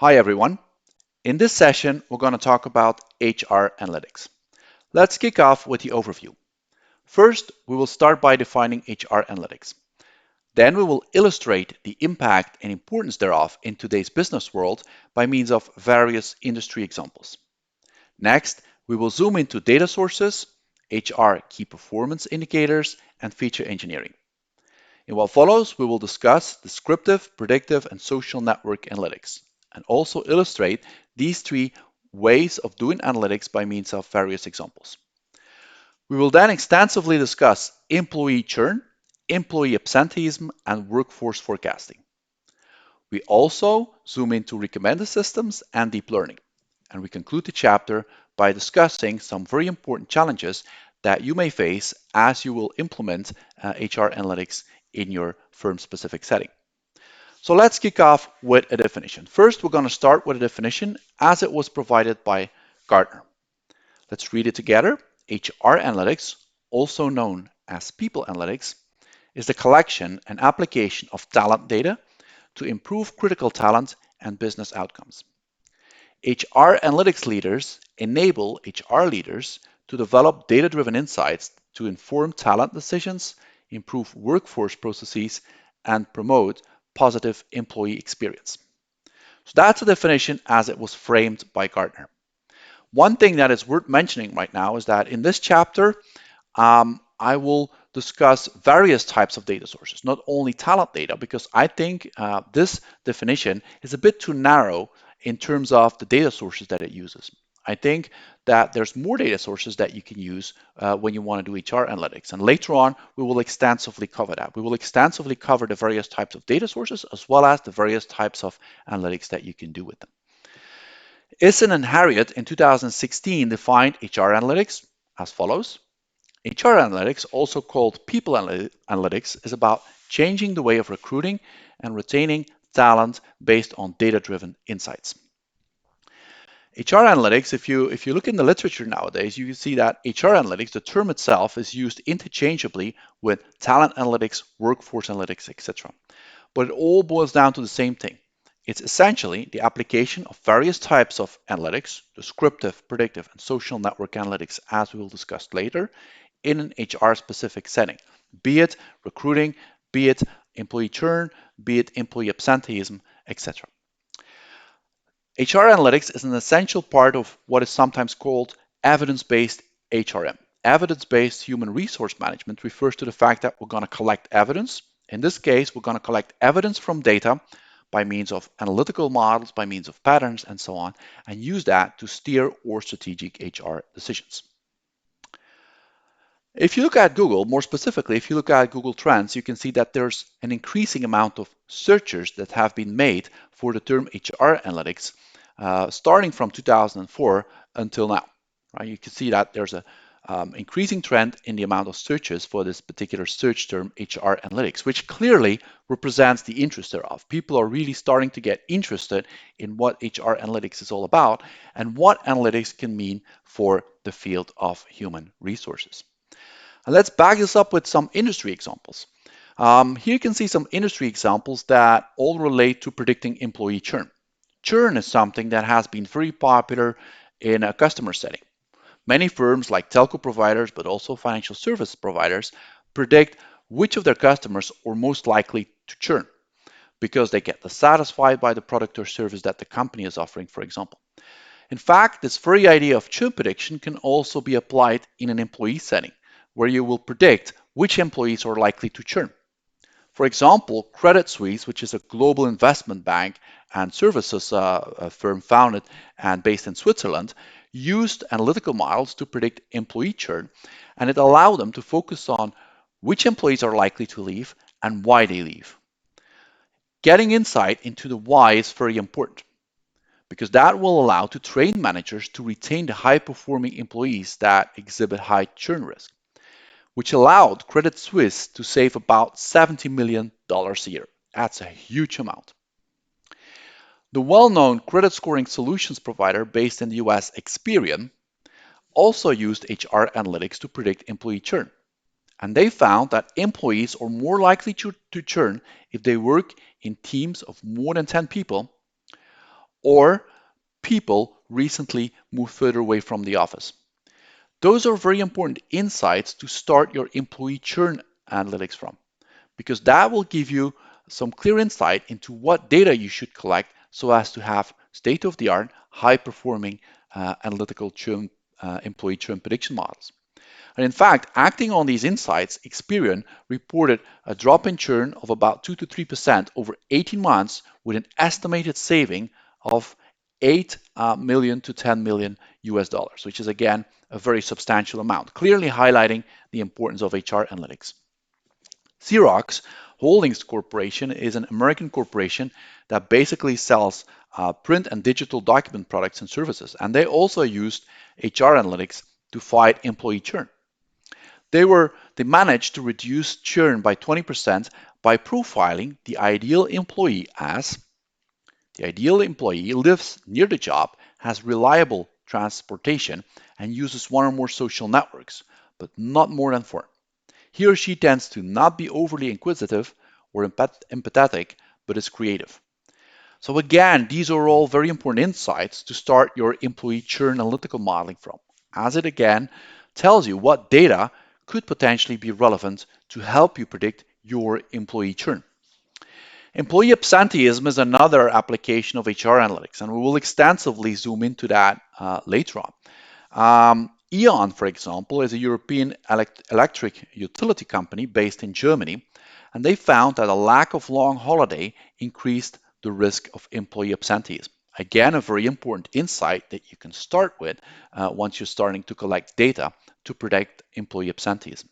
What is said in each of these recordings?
Hi everyone. In this session, we're going to talk about HR analytics. Let's kick off with the overview. First, we will start by defining HR analytics. Then we will illustrate the impact and importance thereof in today's business world by means of various industry examples. Next, we will zoom into data sources, HR key performance indicators, and feature engineering. In what follows, we will discuss descriptive, predictive, and social network analytics, and also illustrate these three ways of doing analytics by means of various examples. We will then extensively discuss employee churn, employee absenteeism, and workforce forecasting. We also zoom into recommender systems and deep learning. And we conclude the chapter by discussing some very important challenges that you may face as you will implement HR analytics in your firm-specific setting. So let's kick off with a definition. First, we're going to start with a definition as it was provided by Gartner. Let's read it together. HR analytics, also known as people analytics, is the collection and application of talent data to improve critical talent and business outcomes. HR analytics leaders enable HR leaders to develop data-driven insights to inform talent decisions, improve workforce processes, and promote positive employee experience. So that's the definition as it was framed by Gartner. One thing that is worth mentioning right now is that in this chapter, I will discuss various types of data sources, not only talent data, because I think this definition is a bit too narrow in terms of the data sources that it uses. I think that there's more data sources that you can use when you want to do HR analytics. And later on, we will extensively cover that. We will extensively cover the various types of data sources as well as the various types of analytics that you can do with them. Eisen and Harriet in 2016 defined HR analytics as follows. HR analytics, also called people analytics, is about changing the way of recruiting and retaining talent based on data-driven insights. HR analytics, if you look in the literature nowadays, you can see that HR analytics, the term itself, is used interchangeably with talent analytics, workforce analytics, etc. But it all boils down to the same thing. It's essentially the application of various types of analytics, descriptive, predictive, and social network analytics, as we will discuss later, in an HR-specific setting, be it recruiting, be it employee churn, be it employee absenteeism, etc. HR analytics is an essential part of what is sometimes called evidence-based HRM. Evidence-based human resource management refers to the fact that we're going to collect evidence. In this case, we're going to collect evidence from data by means of analytical models, by means of patterns, and so on, and use that to steer our strategic HR decisions. If you look at Google, more specifically, if you look at Google Trends, you can see that there's an increasing amount of searches that have been made for the term HR analytics, starting from 2004 until now. Right? You can see that there's a increasing trend in the amount of searches for this particular search term HR analytics, which clearly represents the interest thereof. People are really starting to get interested in what HR analytics is all about and what analytics can mean for the field of human resources. And let's back this up with some industry examples. Here you can see some industry examples that all relate to predicting employee churn. Churn is something that has been very popular in a customer setting. Many firms like telco providers, but also financial service providers, predict which of their customers are most likely to churn because they get dissatisfied by the product or service that the company is offering, for example. In fact, this very idea of churn prediction can also be applied in an employee setting, where you will predict which employees are likely to churn. For example, Credit Suisse, which is a global investment bank and services firm founded and based in Switzerland, used analytical models to predict employee churn, and it allowed them to focus on which employees are likely to leave and why they leave. Getting insight into the why is very important, because that will allow to train managers to retain the high-performing employees that exhibit high churn risk, which allowed Credit Suisse to save about $70 million a year. That's a huge amount. The well-known credit scoring solutions provider based in the US, Experian, also used HR analytics to predict employee churn. And they found that employees are more likely to churn if they work in teams of more than 10 people, or people recently moved further away from the office. Those are very important insights to start your employee churn analytics from, because that will give you some clear insight into what data you should collect so as to have state-of-the-art, high-performing analytical churn, employee churn prediction models. And in fact, acting on these insights, Experian reported a drop in churn of about 2 to 3% over 18 months with an estimated saving of 8 million to 10 million US dollars, which is again a very substantial amount, clearly highlighting the importance of HR analytics. Xerox Holdings Corporation is an American corporation that basically sells print and digital document products and services, and they also used HR analytics to fight employee churn. They managed to reduce churn by 20% by profiling the ideal employee as the ideal employee lives near the job, has reliable transportation, and uses one or more social networks, but not more than four. He or she tends to not be overly inquisitive or empathetic, but is creative. So again, these are all very important insights to start your employee churn analytical modeling from, as it again tells you what data could potentially be relevant to help you predict your employee churn. Employee absenteeism is another application of HR analytics, and we will extensively zoom into that later on. E.ON, for example, is a European electric utility company based in Germany, and they found that a lack of long holiday increased the risk of employee absenteeism. Again, a very important insight that you can start with once you're starting to collect data to predict employee absenteeism.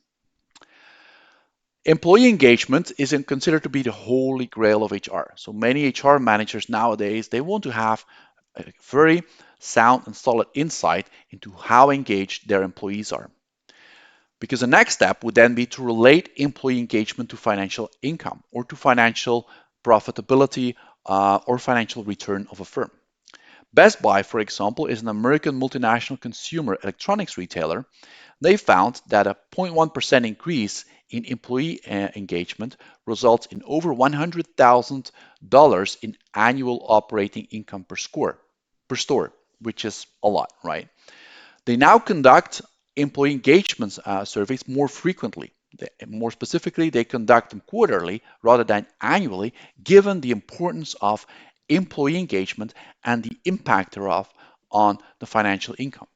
Employee engagement isn't considered to be the holy grail of HR. So many HR managers nowadays, they want to have a very sound and solid insight into how engaged their employees are. Because the next step would then be to relate employee engagement to financial income or to financial profitability or financial return of a firm. Best Buy, for example, is an American multinational consumer electronics retailer. They found that a 0.1% increase in employee engagement results in over $100,000 in annual operating income per store, which is a lot, right? They now conduct employee engagement surveys more frequently. More specifically, they conduct them quarterly rather than annually, given the importance of employee engagement and the impact thereof on the financial income.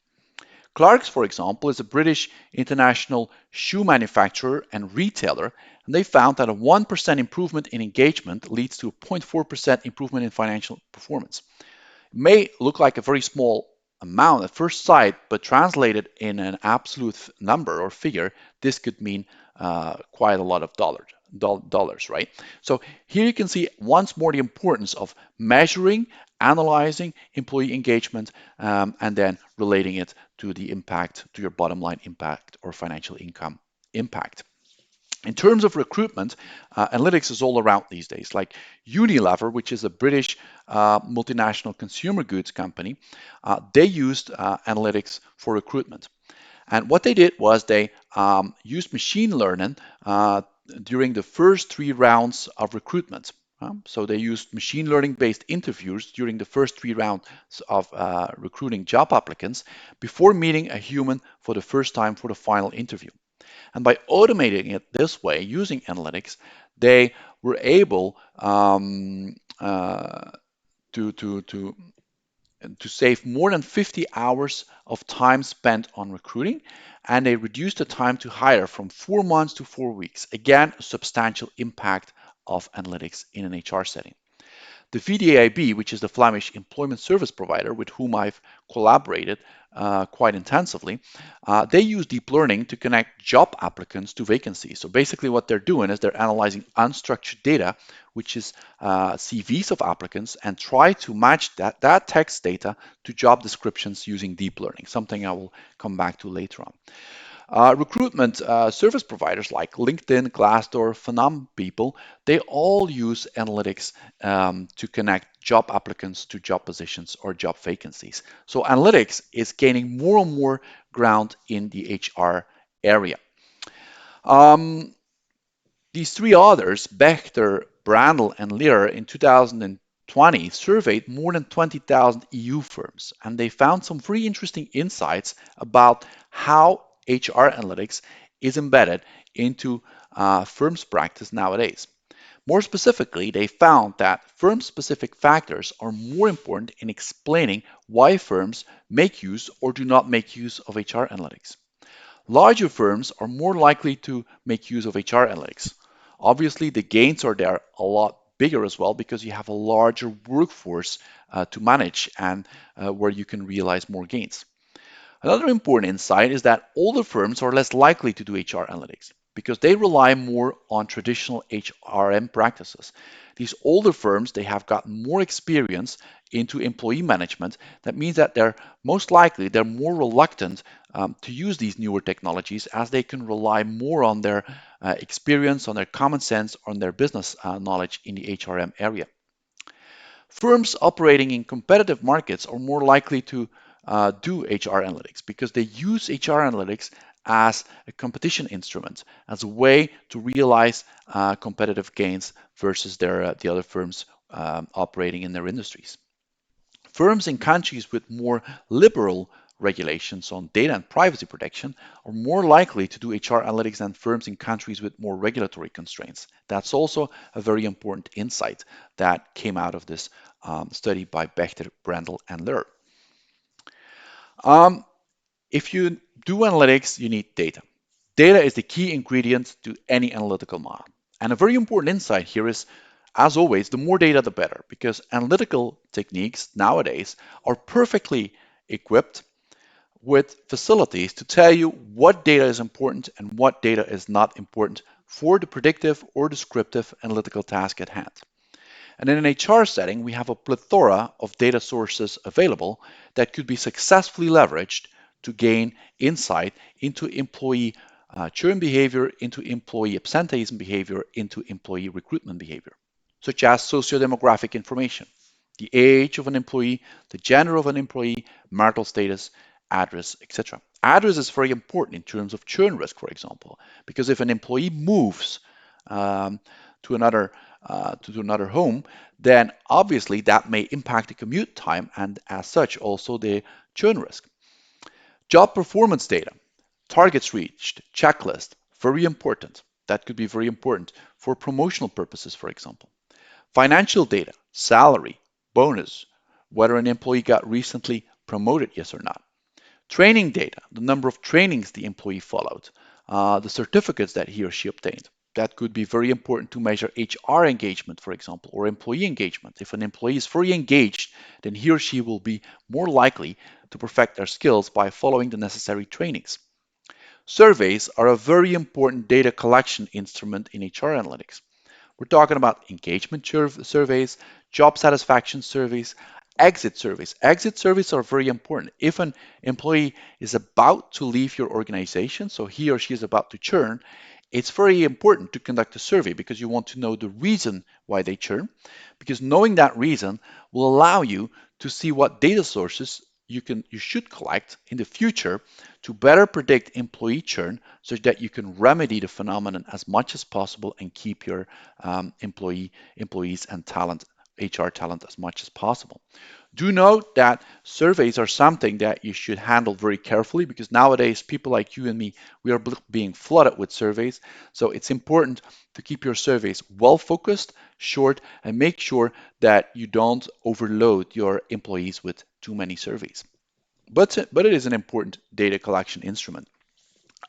Clarks, for example, is a British international shoe manufacturer and retailer, and they found that a 1% improvement in engagement leads to a 0.4% improvement in financial performance. It may look like a very small amount at first sight, but translated in an absolute number or figure, this could mean quite a lot of dollars, right? So here you can see once more the importance of measuring, analyzing employee engagement, and then relating it to the impact, to your bottom line impact or financial income impact. In terms of recruitment, analytics is all around these days. Like Unilever, which is a British multinational consumer goods company, they used analytics for recruitment. And what they did was they used machine learning during the first 3 rounds of recruitment. So they used machine learning based interviews during the first 3 rounds of recruiting job applicants before meeting a human for the first time for the final interview. And by automating it this way, using analytics, they were able to save more than 50 hours of time spent on recruiting, and they reduced the time to hire from 4 months to 4 weeks. Again, a substantial impact of analytics in an HR setting. The VDAB, which is the Flemish employment service provider with whom I've collaborated quite intensively, they use deep learning to connect job applicants to vacancies. So basically what they're doing is they're analyzing unstructured data, which is CVs of applicants, and try to match that text data to job descriptions using deep learning, something I will come back to later on. Recruitment service providers like LinkedIn, Glassdoor, Phenom people, they all use analytics to connect job applicants to job positions or job vacancies. So analytics is gaining more and more ground in the HR area. These 3 others, Bechter, Brandl, and Lear, in 2020 2020 surveyed more than 20,000 EU firms, and they found some very interesting insights about how HR analytics is embedded into firms' practice nowadays. More specifically, they found that firm-specific factors are more important in explaining why firms make use or do not make use of HR analytics. Larger firms are more likely to make use of HR analytics. Obviously, the gains are there a lot bigger as well because you have a larger workforce to manage and where you can realize more gains. Another important insight is that older firms are less likely to do HR analytics because they rely more on traditional HRM practices. These older firms, they have gotten more experience into employee management. That means that they're more reluctant to use these newer technologies as they can rely more on their experience, on their common sense, on their business knowledge in the HRM area. Firms operating in competitive markets are more likely to do HR analytics because they use HR analytics as a competition instrument, as a way to realize competitive gains versus the other firms operating in their industries. Firms in countries with more liberal regulations on data and privacy protection are more likely to do HR analytics than firms in countries with more regulatory constraints. That's also a very important insight that came out of this study by Bechter, Brandl, and Lehr. Um, if you do analytics, you need data. Data is the key ingredient to any analytical model. And a very important insight here is, as always, the more data, the better, because analytical techniques nowadays are perfectly equipped with facilities to tell you what data is important and what data is not important for the predictive or descriptive analytical task at hand. And in an HR setting, we have a plethora of data sources available that could be successfully leveraged to gain insight into employee churn behavior, into employee absenteeism behavior, into employee recruitment behavior, such as sociodemographic information, the age of an employee, the gender of an employee, marital status, address, etc. Address is very important in terms of churn risk, for example, because if an employee moves um, to another home, then obviously that may impact the commute time and as such also the churn risk. Job performance data, targets reached, checklist, very important. That could be very important for promotional purposes, for example. Financial data, salary, bonus, whether an employee got recently promoted, yes or not. Training data, the number of trainings the employee followed, the certificates that he or she obtained. That could be very important to measure HR engagement, for example, or employee engagement. If an employee is very engaged, then he or she will be more likely to perfect their skills by following the necessary trainings. Surveys are a very important data collection instrument in HR analytics. We're talking about engagement surveys, job satisfaction surveys, exit surveys. Exit surveys are very important. If an employee is about to leave your organization, so he or she is about to churn, it's very important to conduct a survey because you want to know the reason why they churn, because knowing that reason will allow you to see what data sources you should collect in the future to better predict employee churn so that you can remedy the phenomenon as much as possible and keep your employees and HR talent as much as possible. Do note that surveys are something that you should handle very carefully because nowadays people like you and me, we are being flooded with surveys. So it's important to keep your surveys well focused, short, and make sure that you don't overload your employees with too many surveys. But it is an important data collection instrument.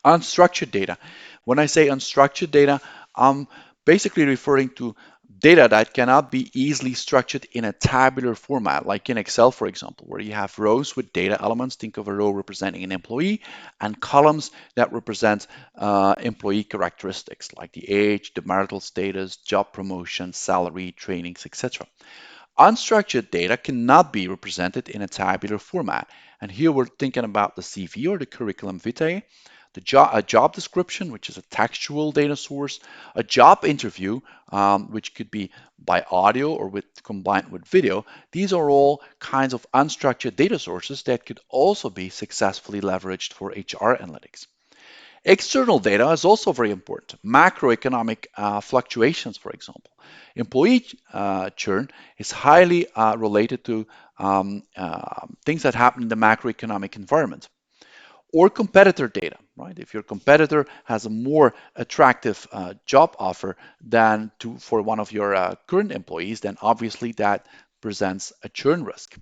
Unstructured data. When I say unstructured data, I'm basically referring to data that cannot be easily structured in a tabular format, like in Excel, for example, where you have rows with data elements. Think of a row representing an employee and columns that represent employee characteristics like the age, the marital status, job promotion, salary, trainings, etc. Unstructured data cannot be represented in a tabular format. And here we're thinking about the CV or the curriculum vitae, a job description, which is a textual data source, a job interview, which could be by audio or combined with video. These are all kinds of unstructured data sources that could also be successfully leveraged for HR analytics. External data is also very important. Macroeconomic fluctuations, for example. Employee churn is highly related to things that happen in the macroeconomic environment. Or competitor data, right? If your competitor has a more attractive job offer than for one of your current employees, then obviously that presents a churn risk.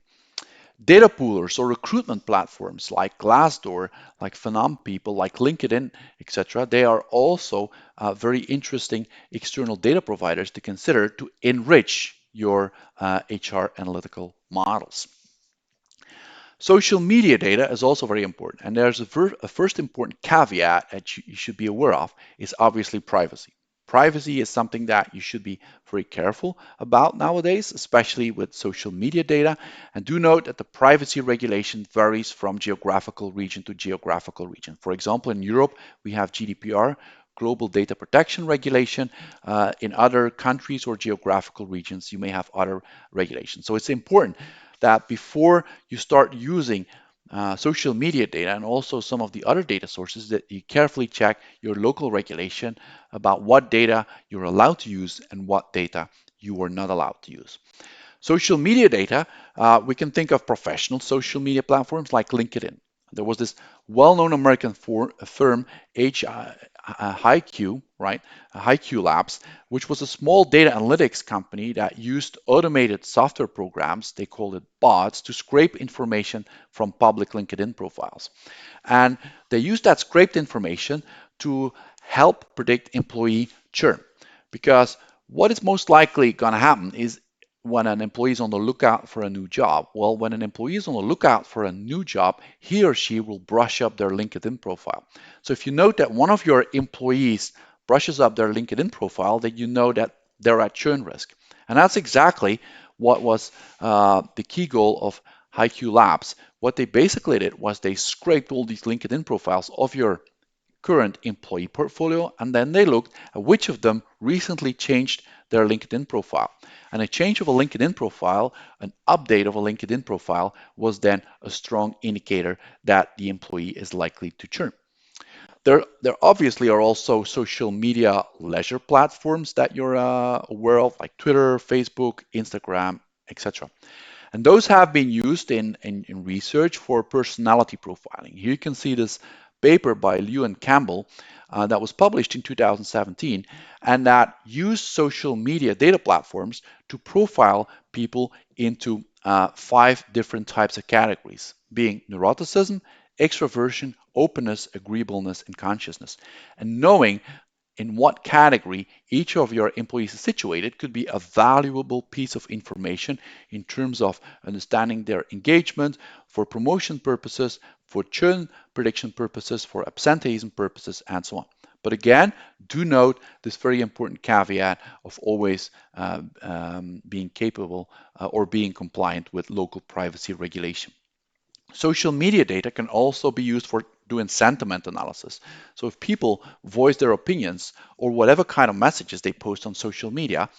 Data poolers or recruitment platforms like Glassdoor, like Phenom People, like LinkedIn, etc., they are also very interesting external data providers to consider to enrich your HR analytical models. Social media data is also very important, and there's a first important caveat that you should be aware of is obviously privacy. Privacy is something that you should be very careful about nowadays, especially with social media data. And do note that the privacy regulation varies from geographical region to geographical region. For example, in Europe, we have GDPR, Global Data Protection Regulation. In other countries or geographical regions, you may have other regulations. So it's important that before you start using social media data and also some of the other data sources that you carefully check your local regulation about what data you're allowed to use and what data you are not allowed to use. Social media data, we can think of professional social media platforms like LinkedIn. There was this well-known American firm, HiQ, right? HiQ Labs, which was a small data analytics company that used automated software programs, they called it bots, to scrape information from public LinkedIn profiles. And they used that scraped information to help predict employee churn. Because what is most likely going to happen is when an employee is on the lookout for a new job? Well, when an employee is on the lookout for a new job, he or she will brush up their LinkedIn profile. So if you note that one of your employees brushes up their LinkedIn profile, then you know that they're at churn risk. And that's exactly what was the key goal of HiQ Labs. What they basically did was they scraped all these LinkedIn profiles of your current employee portfolio, and then they looked at which of them recently changed their LinkedIn profile. And a change of a LinkedIn profile, an update of a LinkedIn profile, was then a strong indicator that the employee is likely to churn. There obviously are also social media leisure platforms that you're aware of, like Twitter, Facebook, Instagram, etc. And those have been used in research for personality profiling. Here you can see this paper by Liu and Campbell that was published in 2017 and that used social media data platforms to profile people into 5 different types of categories, being neuroticism, extroversion, openness, agreeableness, and consciousness. And knowing in what category each of your employees is situated could be a valuable piece of information in terms of understanding their engagement for promotion purposes, for churn prediction purposes, for absenteeism purposes, and so on. But again, do note this very important caveat of always being capable or being compliant with local privacy regulation. Social media data can also be used for doing sentiment analysis. So if people voice their opinions or whatever kind of messages they post on social media,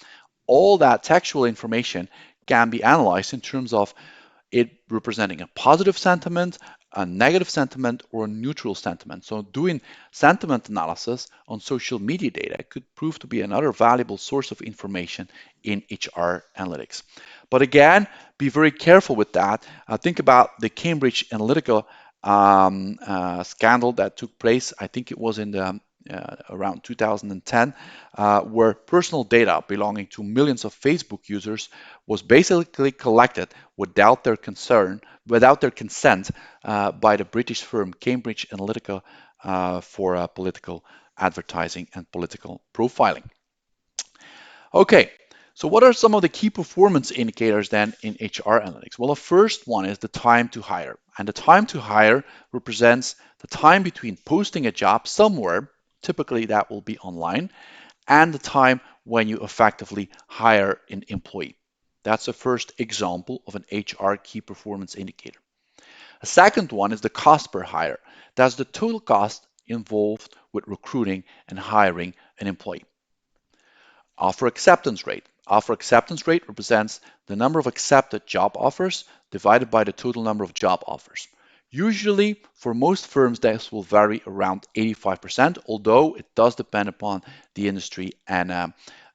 all that textual information can be analyzed in terms of it representing a positive sentiment, a negative sentiment, or a neutral sentiment. So doing sentiment analysis on social media data could prove to be another valuable source of information in HR analytics. But again, be very careful with that. Think about the Cambridge Analytica scandal that took place. I think it was in the around 2010, where personal data belonging to millions of Facebook users was basically collected without their consent, by the British firm Cambridge Analytica for political advertising and political profiling. Okay, so what are some of the key performance indicators then in HR analytics? Well, the first one is the time to hire. And the time to hire represents the time between posting a job somewhere, typically that will be online, and the time when you effectively hire an employee. That's the first example of an HR key performance indicator. A second one is the cost per hire. That's the total cost involved with recruiting and hiring an employee. Offer acceptance rate. Offer acceptance rate represents the number of accepted job offers divided by the total number of job offers. Usually, for most firms, this will vary around 85%, although it does depend upon the industry and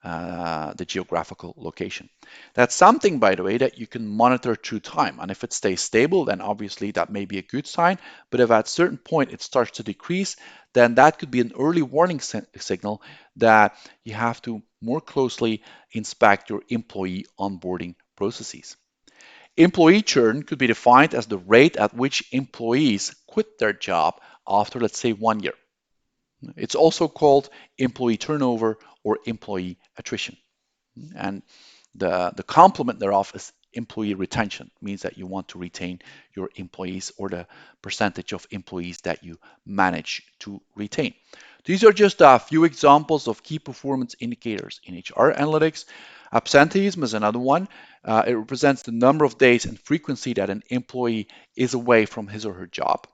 the geographical location. That's something, by the way, that you can monitor through time. And if it stays stable, then obviously that may be a good sign. But if at a certain point it starts to decrease, then that could be an early warning signal that you have to more closely inspect your employee onboarding processes. Employee churn could be defined as the rate at which employees quit their job after, let's say, 1 year. It's also called employee turnover or employee attrition. And the complement thereof is employee retention, means that you want to retain your employees or the percentage of employees that you manage to retain. These are just a few examples of key performance indicators in HR analytics. Absenteeism is another one. It represents the number of days and frequency that an employee is away from his or her job.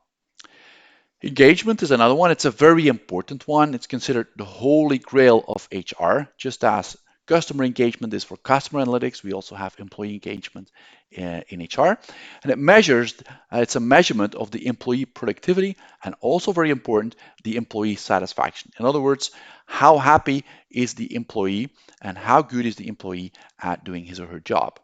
Engagement is another one. It's a very important one. It's considered the holy grail of HR, just as customer engagement is for customer analytics. We also have employee engagement in HR, and it's a measurement of the employee productivity and also very important, the employee satisfaction. In other words, how happy is the employee and how good is the employee at doing his or her job.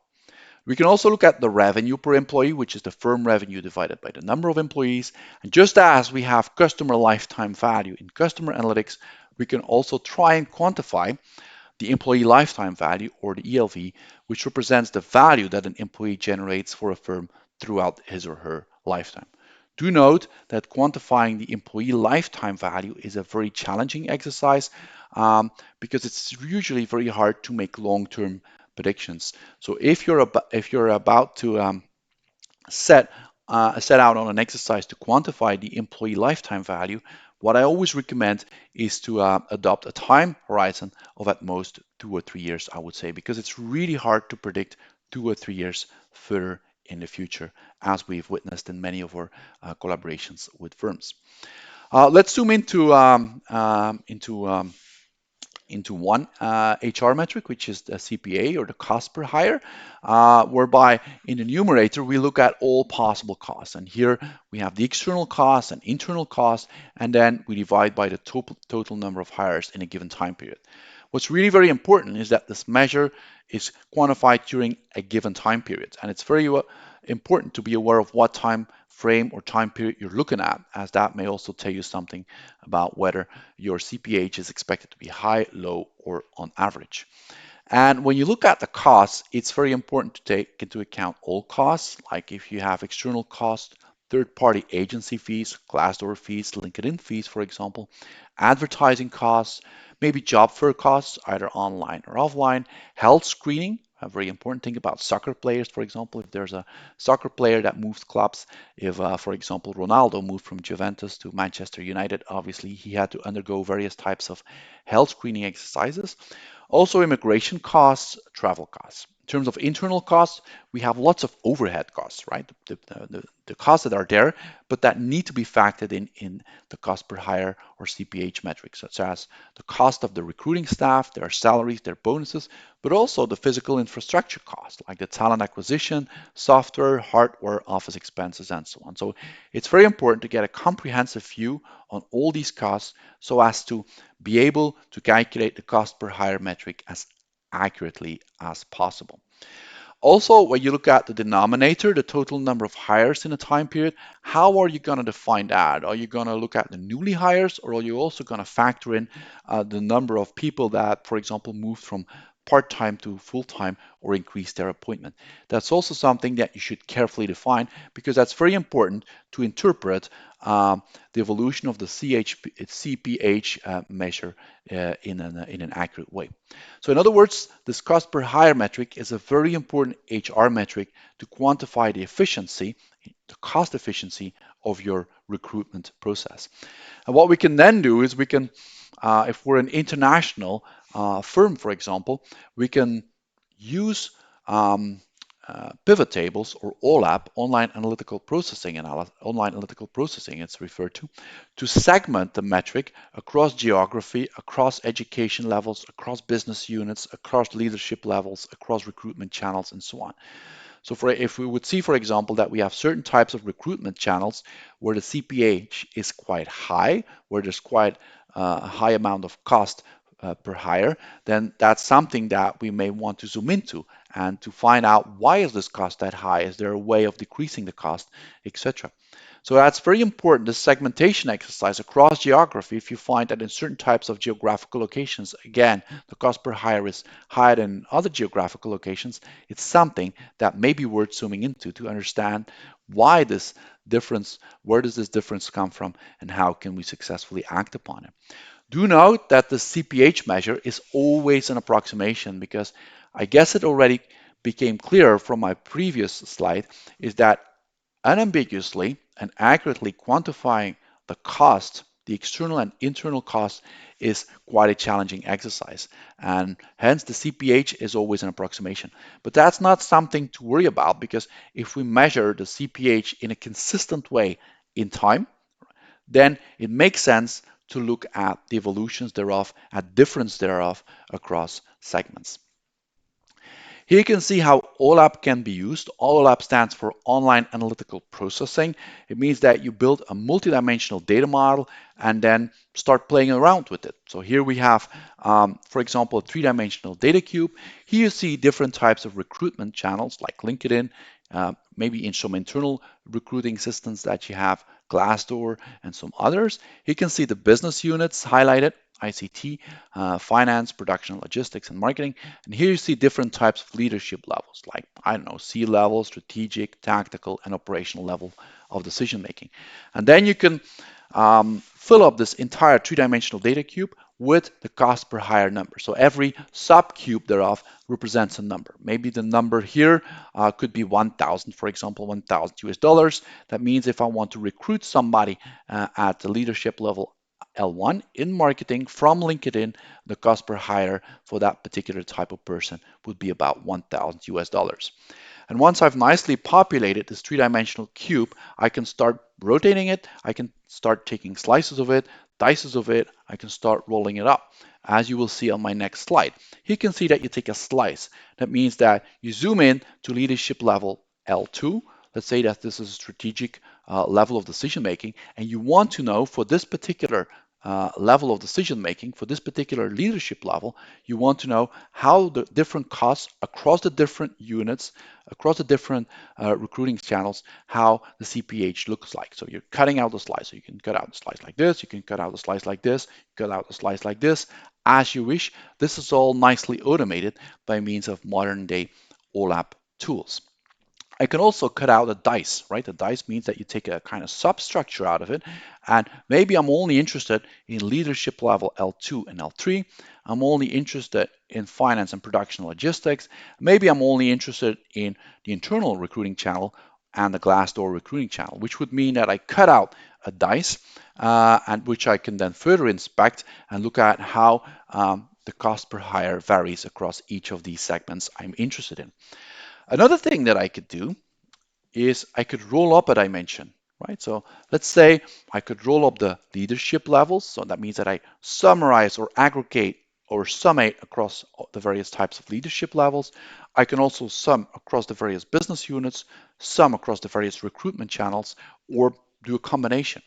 We can also look at the revenue per employee, which is the firm revenue divided by the number of employees. And just as we have customer lifetime value in customer analytics, we can also try and quantify the employee lifetime value, or the ELV, which represents the value that an employee generates for a firm throughout his or her lifetime. Do note that quantifying the employee lifetime value is a very challenging exercise because it's usually very hard to make long-term predictions. So if you're about to set out on an exercise to quantify the employee lifetime value, what I always recommend is to adopt a time horizon of at most 2 or 3 years, I would say, because it's really hard to predict 2 or 3 years further in the future, as we've witnessed in many of our collaborations with firms. Let's zoom into one HR metric, which is the CPA, or the cost per hire, whereby in the numerator we look at all possible costs. And here we have the external costs and internal costs, and then we divide by the total number of hires in a given time period. What's really very important is that this measure is quantified during a given time period, and it's very important to be aware of what time frame or time period you're looking at, as that may also tell you something about whether your CPH is expected to be high, low, or on average. And when you look at the costs, it's very important to take into account all costs, like if you have external costs, third-party agency fees, Glassdoor fees, LinkedIn fees, for example, advertising costs, maybe job fair costs, either online or offline, health screening, a very important thing about soccer players, for example, if there's a soccer player that moves clubs, if, for example, Ronaldo moved from Juventus to Manchester United, obviously he had to undergo various types of health screening exercises. Also, immigration costs, travel costs. In terms of internal costs, we have lots of overhead costs, right? The costs that are there, but that need to be factored in the cost per hire or CPH metrics, such as the cost of the recruiting staff, their salaries, their bonuses, but also the physical infrastructure costs, like the talent acquisition, software, hardware, office expenses, and so on. So it's very important to get a comprehensive view on all these costs so as to be able to calculate the cost per hire metric as accurately as possible. Also, when you look at the denominator, the total number of hires in a time period, how are you going to define that? Are you going to look at the newly hires, or are you also going to factor in the number of people that, for example, moved from part-time to full-time or increase their appointment? That's also something that you should carefully define, because that's very important to interpret the evolution of the CPH measure in an accurate way. So in other words, this cost per hire metric is a very important HR metric to quantify the efficiency, the cost efficiency of your recruitment process. And what we can then do is we can, if we're an international firm, for example, we can use pivot tables, or OLAP, online analytical processing, it's referred to segment the metric across geography, across education levels, across business units, across leadership levels, across recruitment channels, and so on. So if we would see, for example, that we have certain types of recruitment channels where the CPH is quite high, where there's quite a high amount of cost per hire, then that's something that we may want to zoom into and to find out why is this cost that high? Is there a way of decreasing the cost, etc. So that's very important, this segmentation exercise across geography. If you find that in certain types of geographical locations, again, the cost per hire is higher than other geographical locations, it's something that may be worth zooming into to understand why this difference, where does this difference come from, and how can we successfully act upon it. Do note that the CPH measure is always an approximation, because I guess it already became clear from my previous slide is that unambiguously and accurately quantifying the cost, the external and internal cost, is quite a challenging exercise. And hence the CPH is always an approximation. But that's not something to worry about, because if we measure the CPH in a consistent way in time, then it makes sense to look at the evolutions thereof, at difference thereof across segments. Here you can see how OLAP can be used. OLAP stands for Online Analytical Processing. It means that you build a multidimensional data model and then start playing around with it. So here we have, for example, a three-dimensional data cube. Here you see different types of recruitment channels like LinkedIn, maybe in some internal recruiting systems that you have, Glassdoor, and some others. You can see the business units highlighted, ICT, finance, production, logistics, and marketing. And here you see different types of leadership levels, like, I don't know, C-level, strategic, tactical, and operational level of decision making. And then you can fill up this entire two-dimensional data cube with the cost per hire number. So every subcube thereof represents a number. Maybe the number here could be 1,000, for example, 1,000 US dollars. That means if I want to recruit somebody at the leadership level L1 in marketing from LinkedIn, the cost per hire for that particular type of person would be about 1,000 US dollars. And once I've nicely populated this three-dimensional cube, I can start rotating it. I can start taking slices of it, dices of it. I can start rolling it up, as you will see on my next slide. Here you can see that you take a slice. That means that you zoom in to leadership level L2. Let's say that this is a strategic level of decision making, and you want to know for this particular level of decision making, for this particular leadership level, you want to know how the different costs across the different units, across the different recruiting channels, how the CPH looks like. So you're cutting out the slice. So you can cut out the slice like this, you can cut out the slice like this, cut out the slice like this, as you wish. This is all nicely automated by means of modern day OLAP tools. I can also cut out a dice, right? A dice means that you take a kind of substructure out of it. And maybe I'm only interested in leadership level L2 and L3. I'm only interested in finance and production logistics. Maybe I'm only interested in the internal recruiting channel and the Glassdoor recruiting channel, which would mean that I cut out a dice and which I can then further inspect and look at how the cost per hire varies across each of these segments I'm interested in. Another thing that I could do is I could roll up a dimension, right? So let's say I could roll up the leadership levels. So that means that I summarize or aggregate or summate across the various types of leadership levels. I can also sum across the various business units, sum across the various recruitment channels, or do a combination.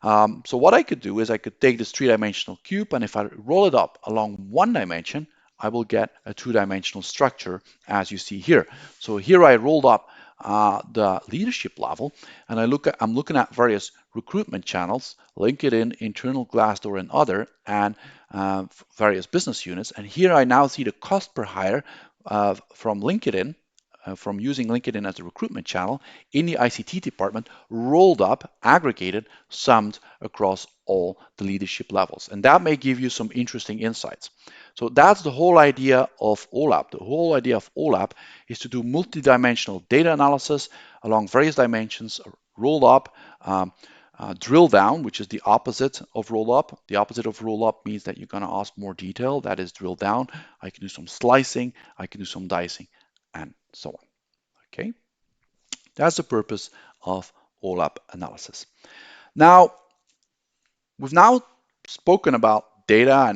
So what I could do is I could take this three-dimensional cube, and if I roll it up along one dimension, I will get a two-dimensional structure, as you see here. So here I rolled up the leadership level, and I'm looking at various recruitment channels, LinkedIn, internal, Glassdoor, and other, and various business units. And here I now see the cost per hire from LinkedIn, from using LinkedIn as a recruitment channel in the ICT department, rolled up, aggregated, summed across all the leadership levels. And that may give you some interesting insights. So that's the whole idea of OLAP. The whole idea of OLAP is to do multidimensional data analysis along various dimensions, rolled up, drill down, which is the opposite of roll up. The opposite of roll up means that you're going to ask more detail. That is drill down. I can do some slicing, I can do some dicing, and so on. Okay, that's the purpose of OLAP analysis. Now, we've now spoken about data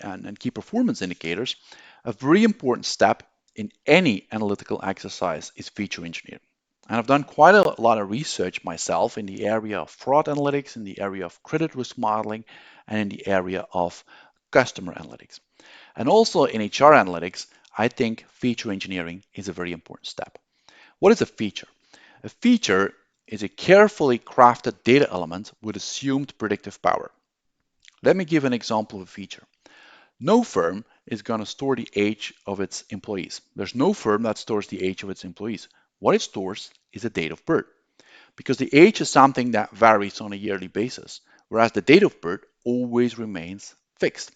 and key performance indicators. A very important step in any analytical exercise is feature engineering. And I've done quite a lot of research myself in the area of fraud analytics, in the area of credit risk modeling, and in the area of customer analytics. And also in HR analytics, I think feature engineering is a very important step. What is a feature? A feature is a carefully crafted data element with assumed predictive power. Let me give an example of a feature. No firm is going to store the age of its employees. There's no firm that stores the age of its employees. What it stores is a date of birth, because the age is something that varies on a yearly basis, whereas the date of birth always remains fixed.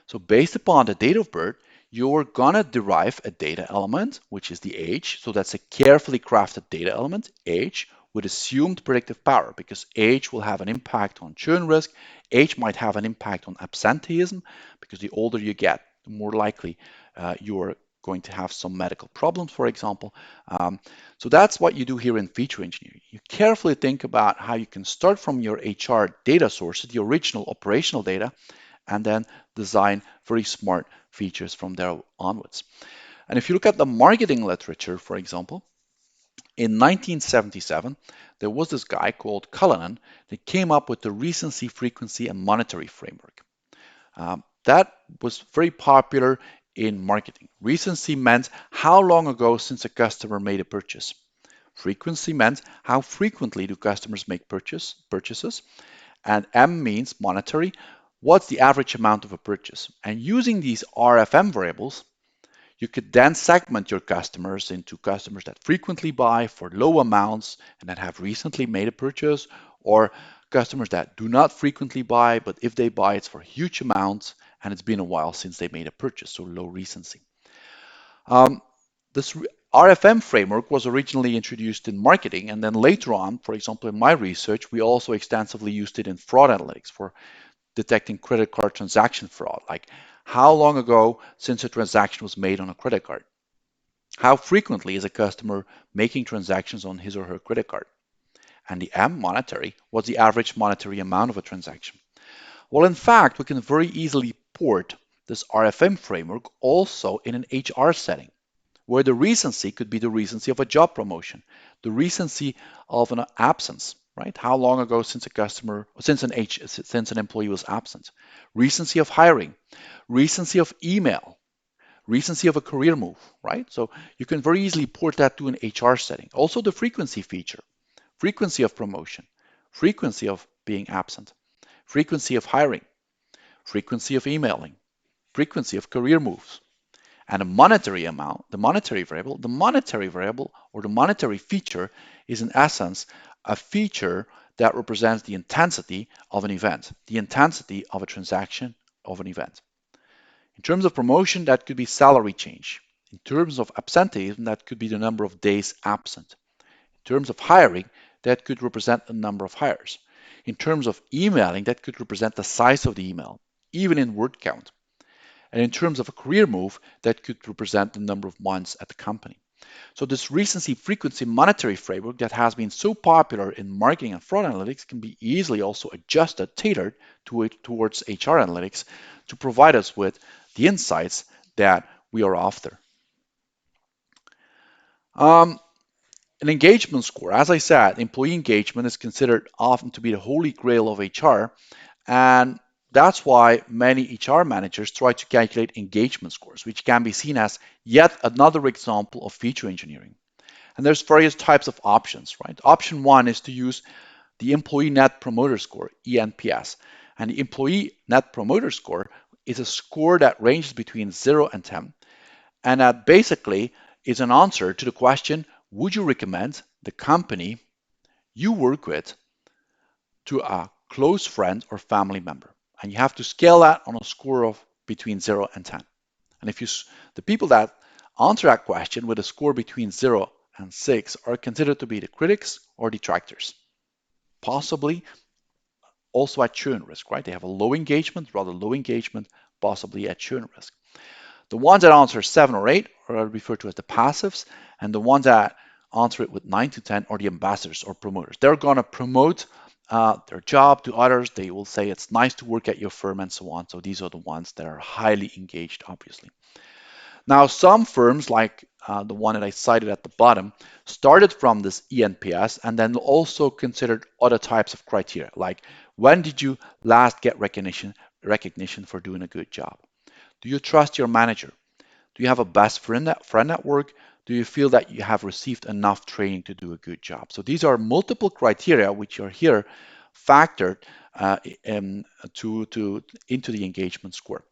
So based upon the date of birth, you're gonna derive a data element, which is the age. So that's a carefully crafted data element, age, with assumed predictive power, because age will have an impact on churn risk. Age might have an impact on absenteeism, because the older you get, the more likely you're going to have some medical problems, for example. So that's what you do here in feature engineering. You carefully think about how you can start from your HR data sources, the original operational data, and then design very smart features from there onwards. And if you look at the marketing literature, for example, in 1977, there was this guy called Cullinan that came up with the recency, frequency, and monetary framework. That was very popular in marketing. Recency meant how long ago since a customer made a purchase. Frequency meant how frequently do customers make purchases. And M means monetary. What's the average amount of a purchase? And using these RFM variables, you could then segment your customers into customers that frequently buy for low amounts and that have recently made a purchase, or customers that do not frequently buy, but if they buy, it's for huge amounts and it's been a while since they made a purchase, so low recency. This RFM framework was originally introduced in marketing, and then later on, for example, in my research, we also extensively used it in fraud analytics for detecting credit card transaction fraud, like how long ago since a transaction was made on a credit card? How frequently is a customer making transactions on his or her credit card? And the M, monetary, what's the average monetary amount of a transaction? Well, in fact, we can very easily port this RFM framework also in an HR setting, where the recency could be the recency of a job promotion, the recency of an absence, right? How long ago since since an employee was absent, recency of hiring, recency of email, recency of a career move, right? So you can very easily port that to an HR setting. Also the frequency feature, frequency of promotion, frequency of being absent, frequency of hiring, frequency of emailing, frequency of career moves, and a monetary amount, the monetary variable or the monetary feature is in essence a feature that represents the intensity of an event, the intensity of a transaction of an event. In terms of promotion, that could be salary change. In terms of absenteeism, that could be the number of days absent. In terms of hiring, that could represent the number of hires. In terms of emailing, that could represent the size of the email, even in word count. And in terms of a career move, that could represent the number of months at the company. So this recency frequency monetary framework that has been so popular in marketing and fraud analytics can be easily also adjusted, tailored towards HR analytics to provide us with the insights that we are after. An engagement score, as I said, employee engagement is considered often to be the holy grail of HR, and that's why many HR managers try to calculate engagement scores, which can be seen as yet another example of feature engineering. And there's various types of options, right? Option one is to use the Employee Net Promoter Score, ENPS. And the Employee Net Promoter Score is a score that ranges between 0 and 10. And that basically is an answer to the question, would you recommend the company you work with to a close friend or family member? And you have to scale that on a score of between 0 and 10. And if the people that answer that question with a score between 0 and 6 are considered to be the critics or detractors, possibly also at churn risk, right? They have a low engagement, rather low engagement, possibly at churn risk. The ones that answer 7 or 8 are referred to as the passives, and the ones that answer it with 9 to 10 are the ambassadors or promoters. They're going to promote their job to others. They will say it's nice to work at your firm and so on. So these are the ones that are highly engaged, obviously. Now, some firms, like the one that I cited at the bottom, started from this ENPS and then also considered other types of criteria, like when did you last get recognition for doing a good job? Do you trust your manager? Do you have a best friend at work? Do you feel that you have received enough training to do a good job? So these are multiple criteria which are here factored uh, in, into the engagement score,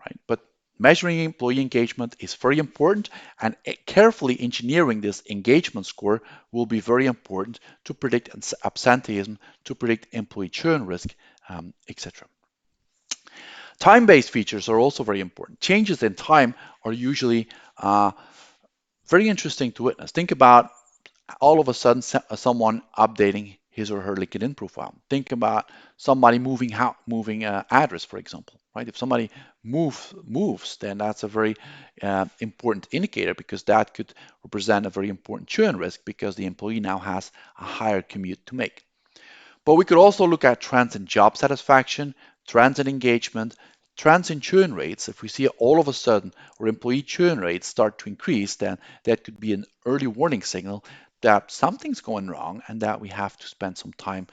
right? But measuring employee engagement is very important, and carefully engineering this engagement score will be very important to predict absenteeism, to predict employee churn risk, etc. Time-based features are also very important. Changes in time are usually very interesting to witness. Think about all of a sudden someone updating his or her LinkedIn profile. Think about somebody moving address, for example, right? If somebody moves, then that's a very important indicator, because that could represent a very important churn risk, because the employee now has a higher commute to make. But we could also look at trends in job satisfaction, trends in engagement, trends in churn rates. If we see all of a sudden our employee churn rates start to increase, then that could be an early warning signal that something's going wrong and that we have to spend some time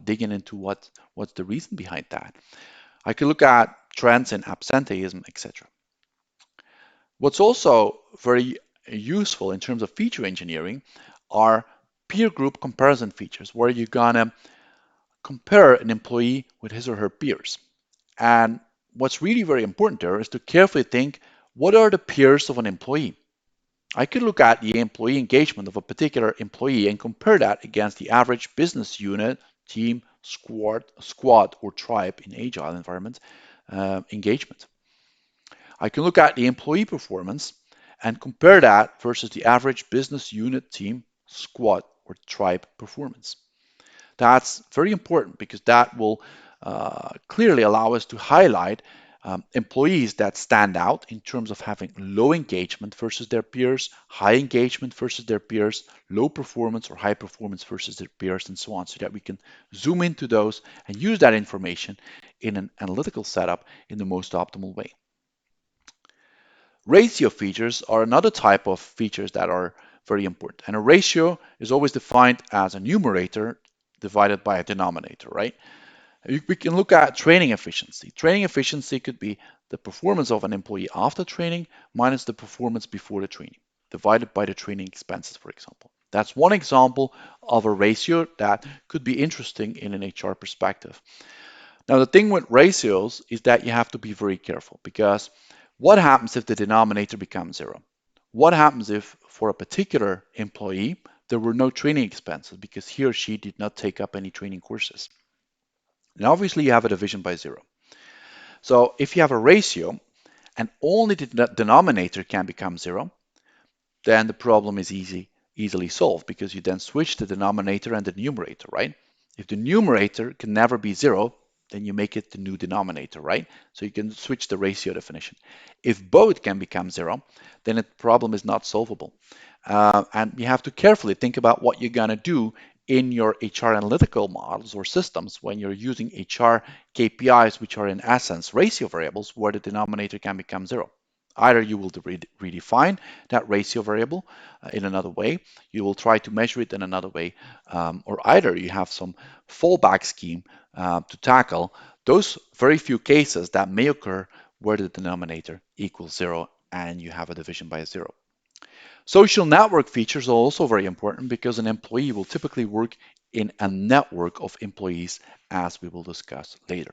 digging into what's the reason behind that. I could look at trends in absenteeism, etc. What's also very useful in terms of feature engineering are peer group comparison features, where you're gonna compare an employee with his or her peers. And what's really very important there is to carefully think, what are the peers of an employee? I could look at the employee engagement of a particular employee and compare that against the average business unit, team, squad, or tribe in agile environment engagement. I can look at the employee performance and compare that versus the average business unit, team, squad, or tribe performance. That's very important, because that will clearly allow us to highlight employees that stand out in terms of having low engagement versus their peers, high engagement versus their peers, low performance or high performance versus their peers, and so on, so that we can zoom into those and use that information in an analytical setup in the most optimal way. Ratio features are another type of features that are very important. And a ratio is always defined as a numerator divided by a denominator, right? We can look at training efficiency. Training efficiency could be the performance of an employee after training minus the performance before the training, divided by the training expenses, for example. That's one example of a ratio that could be interesting in an HR perspective. Now, the thing with ratios is that you have to be very careful, because what happens if the denominator becomes zero? What happens if, for a particular employee, there were no training expenses because he or she did not take up any training courses? And obviously, you have a division by zero. So if you have a ratio and only the denominator can become zero, then the problem is easily solved, because you then switch the denominator and the numerator, right? If the numerator can never be zero, then you make it the new denominator, right? So you can switch the ratio definition. If both can become zero, then the problem is not solvable. And you have to carefully think about what you're going to do in your HR analytical models or systems when you're using HR KPIs, which are in essence ratio variables where the denominator can become zero. Either you will redefine that ratio variable in another way, you will try to measure it in another way, or either you have some fallback scheme to tackle those very few cases that may occur where the denominator equals zero and you have a division by zero. Social network features are also very important, because an employee will typically work in a network of employees, as we will discuss later.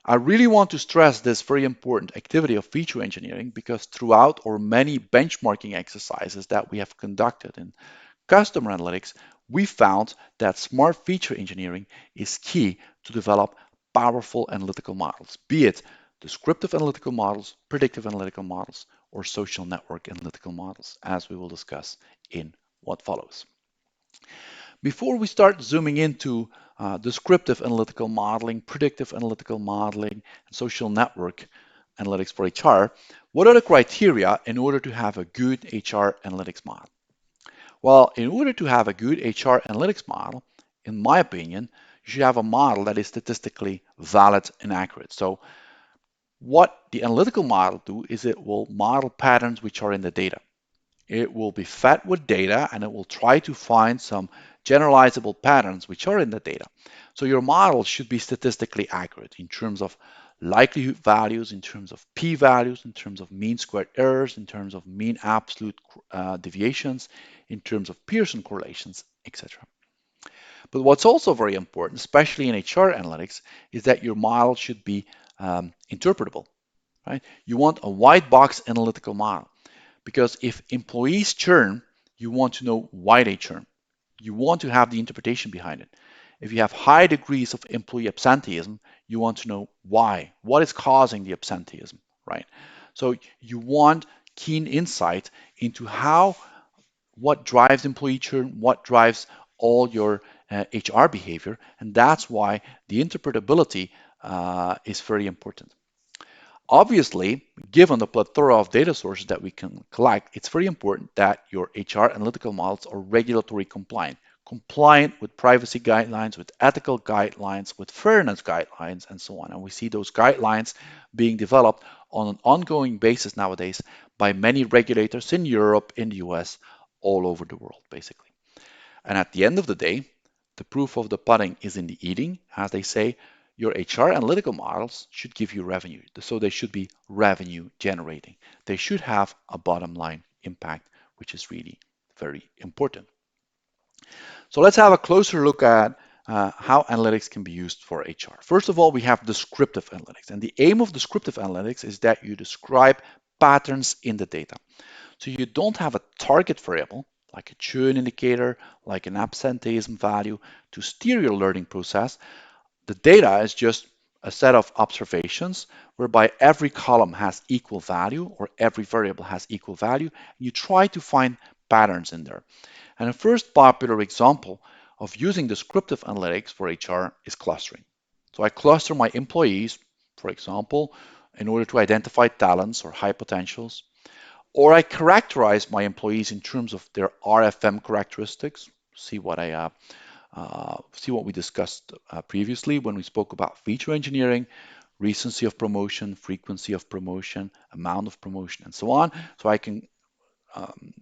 I really want to stress this very important activity of feature engineering, because throughout our many benchmarking exercises that we have conducted in customer analytics, we found that smart feature engineering is key to develop powerful analytical models, be it descriptive analytical models, predictive analytical models, or social network analytical models, as we will discuss in what follows. Before we start zooming into descriptive analytical modeling, predictive analytical modeling, and social network analytics for HR, what are the criteria in order to have a good HR analytics model? Well, in order to have a good HR analytics model, in my opinion, you should have a model that is statistically valid and accurate. So What the analytical model do is it will model patterns which are in the data. It will be fed with data and it will try to find some generalizable patterns which are in the data. So your model should be statistically accurate in terms of likelihood values, in terms of p-values, in terms of mean squared errors, in terms of mean absolute deviations, in terms of Pearson correlations, etc. But what's also very important, especially in HR analytics, is that your model should be interpretable, right? You want a white box analytical model. Because if employees churn, you want to know why they churn. You want to have the interpretation behind it. If you have high degrees of employee absenteeism, you want to know why. What is causing the absenteeism, right? So you want keen insight into what drives employee churn, what drives all your HR behavior, and that's why the interpretability is very important. Obviously, given the plethora of data sources that we can collect, it's very important that your HR analytical models are regulatory compliant, compliant with privacy guidelines, with ethical guidelines, with fairness guidelines, and so on. And we see those guidelines being developed on an ongoing basis nowadays by many regulators in Europe, in the US, all over the world, basically. And at the end of the day, the proof of the pudding is in the eating, as they say. Your HR analytical models should give you revenue. So they should be revenue generating. They should have a bottom line impact, which is really very important. So let's have a closer look at how analytics can be used for HR. First of all, we have descriptive analytics. And the aim of descriptive analytics is that you describe patterns in the data. So you don't have a target variable like a churn indicator, like an absenteeism value to steer your learning process. The data is just a set of observations whereby every column has equal value or every variable has equal value. You try to find patterns in there. And the first popular example of using descriptive analytics for HR is clustering. So I cluster my employees, for example, in order to identify talents or high potentials. Or I characterize my employees in terms of their RFM characteristics. See what we discussed previously when we spoke about feature engineering, recency of promotion, frequency of promotion, amount of promotion, and so on. So I can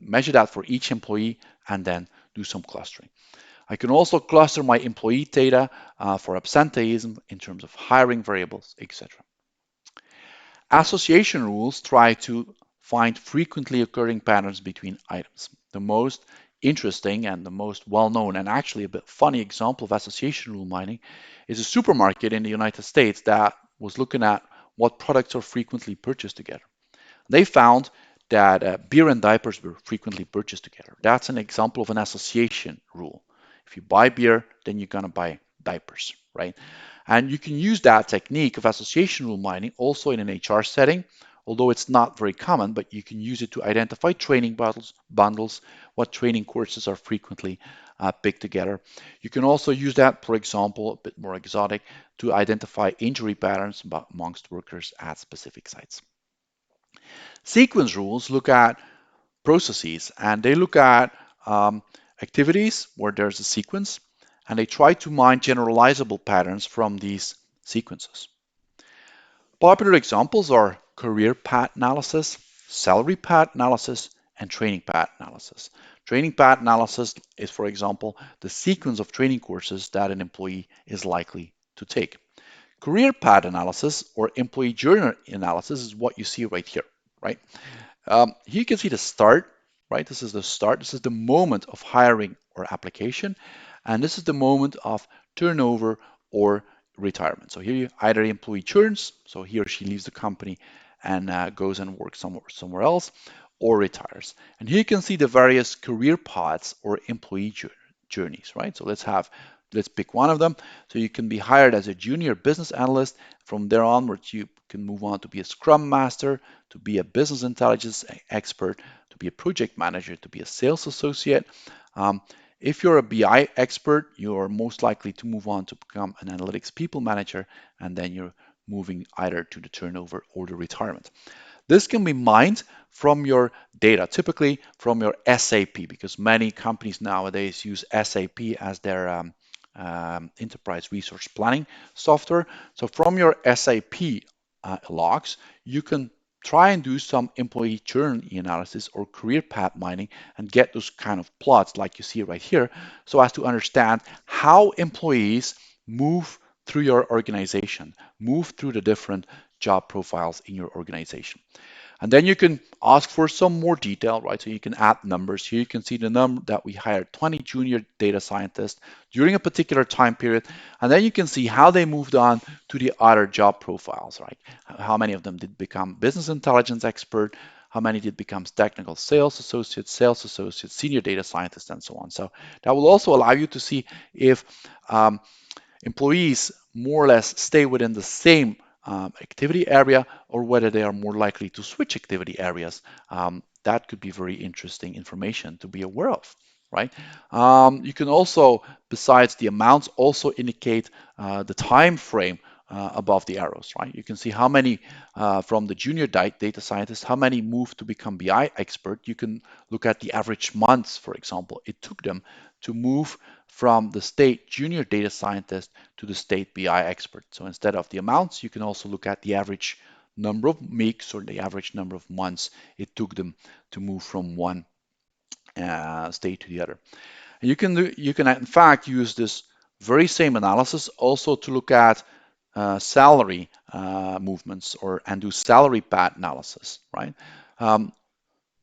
measure that for each employee and then do some clustering. I can also cluster my employee data for absenteeism in terms of hiring variables, etc. Association rules try to find frequently occurring patterns between items. The most interesting and the most well-known and actually a bit funny example of association rule mining is a supermarket in the United States that was looking at what products are frequently purchased together. They found that beer and diapers were frequently purchased together. That's an example of an association rule. If you buy beer, then you're going to buy diapers, right? And you can use that technique of association rule mining also in an HR setting, although it's not very common, but you can use it to identify training bundles, what training courses are frequently picked together. You can also use that, for example, a bit more exotic, to identify injury patterns amongst workers at specific sites. Sequence rules look at processes and they look at activities where there's a sequence and they try to mine generalizable patterns from these sequences. Popular examples are career path analysis, salary path analysis, and training path analysis. Training path analysis is, for example, the sequence of training courses that an employee is likely to take. Career path analysis or employee journey analysis is what you see right here, right? Here you can see the start, right? This is the start. This is the moment of hiring or application. And this is the moment of turnover or retirement. So here either the employee churns, so he or she leaves the company and goes and works somewhere else, or retires. And here you can see the various career paths or employee journeys, right? So let's pick one of them. So you can be hired as a junior business analyst. From there onwards, you can move on to be a scrum master, to be a business intelligence expert, to be a project manager, to be a sales associate. If you're a BI expert, you're most likely to move on to become an analytics people manager, and then you're moving either to the turnover or the retirement. This can be mined from your data, typically from your SAP, because many companies nowadays use SAP as their enterprise resource planning software. So from your SAP logs, you can try and do some employee journey analysis or career path mining and get those kind of plots like you see right here, so as to understand how employees move through your organization, move through the different job profiles in your organization. And then you can ask for some more detail, right? So you can add numbers. Here you can see the number that we hired 20 junior data scientists during a particular time period. And then you can see how they moved on to the other job profiles, right? How many of them did become business intelligence expert? How many did become technical sales associates, senior data scientists, and so on. So that will also allow you to see if um, employees more or less stay within the same activity area or whether they are more likely to switch activity areas. That could be very interesting information to be aware of, right? You can also, besides the amounts, also indicate the time frame above the arrows, right? You can see how many from the junior data scientist, how many moved to become BI expert. You can look at the average months, for example, it took them to move from the state junior data scientist to the state BI expert. So instead of the amounts, you can also look at the average number of weeks or the average number of months it took them to move from one state to the other. And you can in fact use this very same analysis also to look at salary movements or and do salary path analysis, right? Um,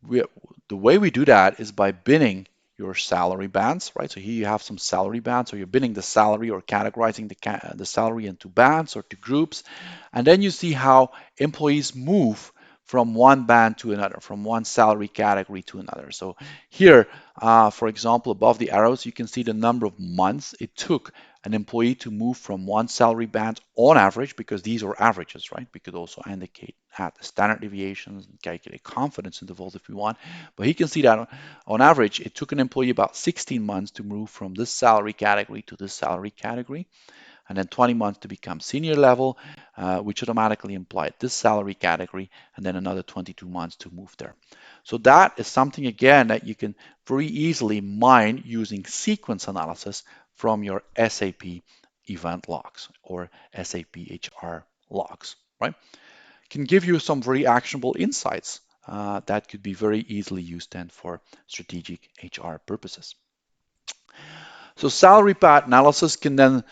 we, the way we do that is by binning your salary bands, right? So here you have some salary bands, so you're binning the salary or categorizing the salary into bands or to groups, and then you see how employees move from one band to another, from one salary category to another. So here, for example, above the arrows, you can see the number of months it took an employee to move from one salary band on average, because these are averages, right? We could also indicate at the standard deviations and calculate confidence intervals if we want. But you can see that on average, it took an employee about 16 months to move from this salary category to this salary category, and then 20 months to become senior level, which automatically implied this salary category, and then another 22 months to move there. So that is something, again, that you can very easily mine using sequence analysis from your SAP event logs or SAP HR logs, right? Can give you some very actionable insights that could be very easily used then for strategic HR purposes. So salary path analysis can then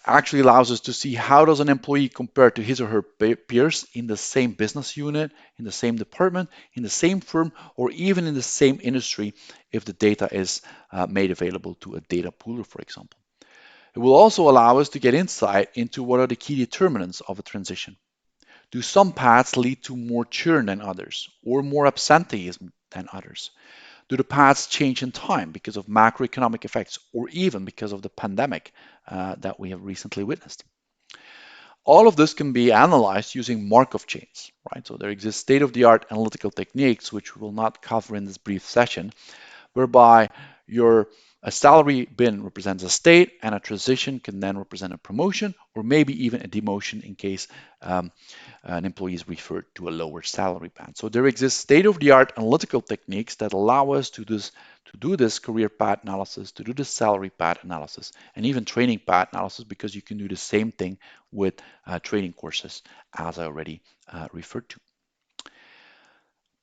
actually allows us to see how does an employee compare to his or her peers in the same business unit, in the same department, in the same firm, or even in the same industry if the data is made available to a data pooler, for example. It will also allow us to get insight into what are the key determinants of a transition. Do some paths lead to more churn than others, or more absenteeism than others? Do the paths change in time because of macroeconomic effects, or even because of the pandemic that we have recently witnessed? All of this can be analyzed using Markov chains, right? So there exist state-of-the-art analytical techniques, which we will not cover in this brief session, whereby your a salary bin represents a state and a transition can then represent a promotion or maybe even a demotion in case an employee is referred to a lower salary band. So there exist state-of-the-art analytical techniques that allow us to do this career path analysis, to do this salary path analysis, and even training path analysis, because you can do the same thing with training courses, as I already referred to.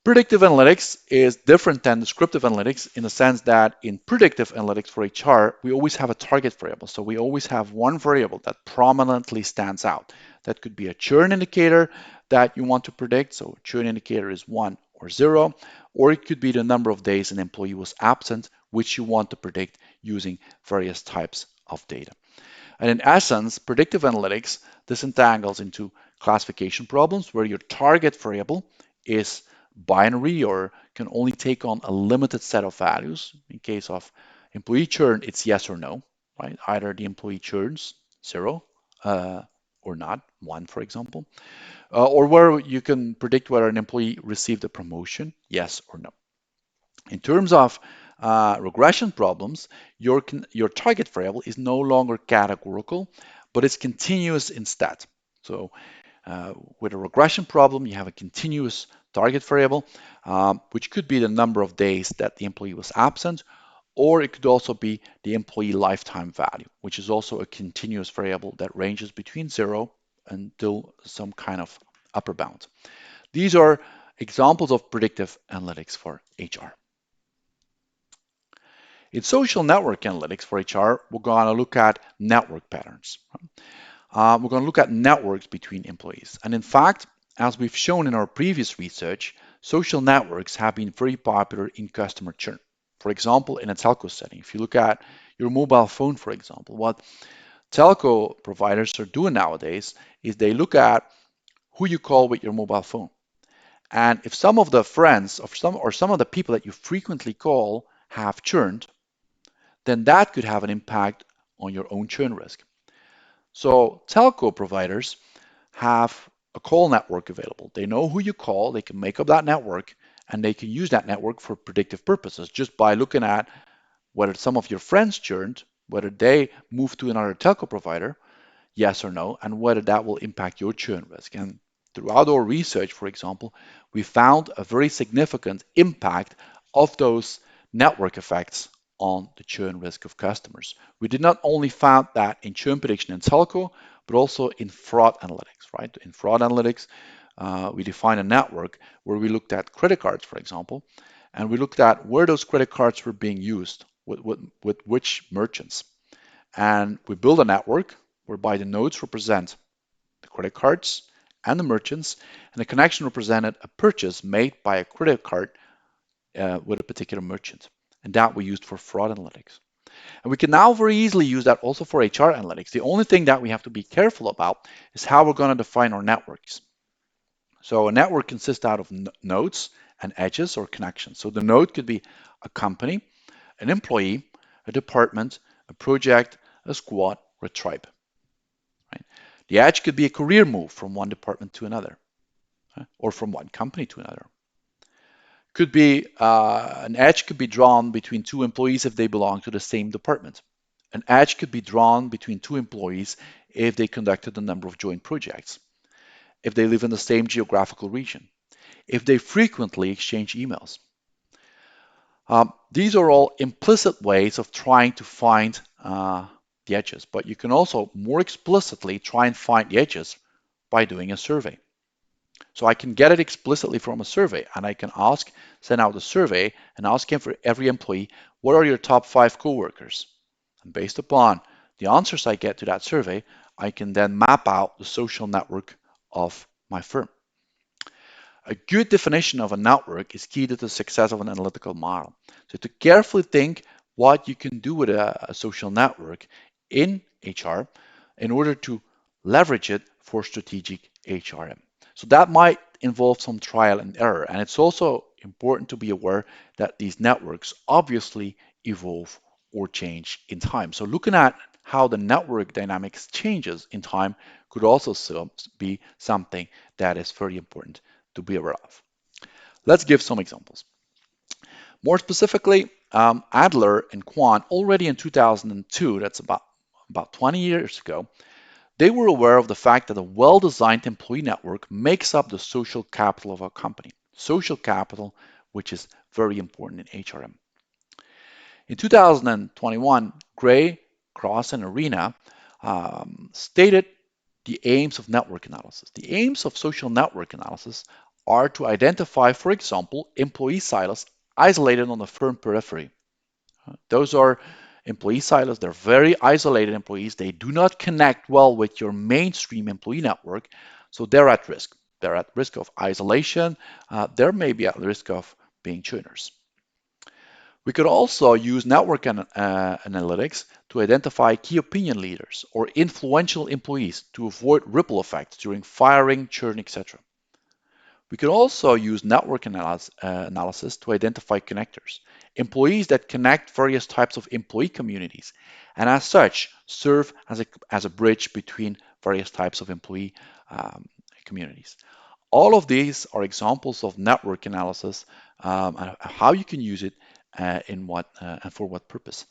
Predictive analytics is different than descriptive analytics in the sense that in predictive analytics for HR, we always have a target variable. So we always have one variable that prominently stands out. That could be a churn indicator that you want to predict. So churn indicator is 1 or 0, or it could be the number of days an employee was absent, which you want to predict using various types of data. And in essence, predictive analytics disentangles into classification problems where your target variable is binary or can only take on a limited set of values. In case of employee churn, it's yes or no, right? Either the employee churns 0 or not, 1 for example, or where you can predict whether an employee received a promotion, yes or no. In terms of regression problems, your target variable is no longer categorical, but it's continuous instead. So with a regression problem, you have a continuous target variable, which could be the number of days that the employee was absent, or it could also be the employee lifetime value, which is also a continuous variable that ranges between 0 until some kind of upper bound. These are examples of predictive analytics for HR. In social network analytics for HR, we're going to look at network patterns. We're going to look at networks between employees. And in fact, as we've shown in our previous research, social networks have been very popular in customer churn. For example, in a telco setting, if you look at your mobile phone, for example, what telco providers are doing nowadays is they look at who you call with your mobile phone. And if some of the friends or some of the people that you frequently call have churned, then that could have an impact on your own churn risk. So telco providers have a call network available. They know who you call, they can make up that network, and they can use that network for predictive purposes just by looking at whether some of your friends churned, whether they moved to another telco provider, yes or no, and whether that will impact your churn risk. And throughout our research, for example, we found a very significant impact of those network effects on the churn risk of customers. We did not only found that in churn prediction in telco, but also in fraud analytics, right? In fraud analytics, we defined a network where we looked at credit cards, for example, and we looked at where those credit cards were being used, with which merchants. And we built a network whereby the nodes represent the credit cards and the merchants, and the connection represented a purchase made by a credit card with a particular merchant. And that we used for fraud analytics. And we can now very easily use that also for HR analytics. The only thing that we have to be careful about is how we're going to define our networks. So a network consists out of nodes and edges or connections. So the node could be a company, an employee, a department, a project, a squad, or a tribe. Right? The edge could be a career move from one department to another, or from one company to another. Could be an edge could be drawn between two employees if they belong to the same department. An edge could be drawn between two employees if they conducted a number of joint projects, if they live in the same geographical region, if they frequently exchange emails. These are all implicit ways of trying to find the edges, but you can also more explicitly try and find the edges by doing a survey. So I can get it explicitly from a survey, and I can send out a survey and ask him for every employee, what are your top 5 coworkers? And based upon the answers I get to that survey, I can then map out the social network of my firm. A good definition of a network is key to the success of an analytical model. So to carefully think what you can do with a social network in HR in order to leverage it for strategic HRM. So that might involve some trial and error. And it's also important to be aware that these networks obviously evolve or change in time. So looking at how the network dynamics changes in time could also be something that is very important to be aware of. Let's give some examples. More specifically, Adler and Quan already in 2002, that's about 20 years ago, they were aware of the fact that a well-designed employee network makes up the social capital of a company. Social capital, which is very important in HRM. In 2021, Gray, Cross, and Arena stated the aims of network analysis. The aims of social network analysis are to identify, for example, employee silos isolated on the firm periphery. Those are employee silos. They're very isolated employees. They do not connect well with your mainstream employee network, so they're at risk. They're at risk of isolation. They're maybe at risk of being churners. We could also use network analytics to identify key opinion leaders or influential employees to avoid ripple effects during firing, churn, etc. We could also use network analysis to identify connectors, employees that connect various types of employee communities, and as such serve as a bridge between various types of employee communities. All of these are examples of network analysis and how you can use it and for what purpose.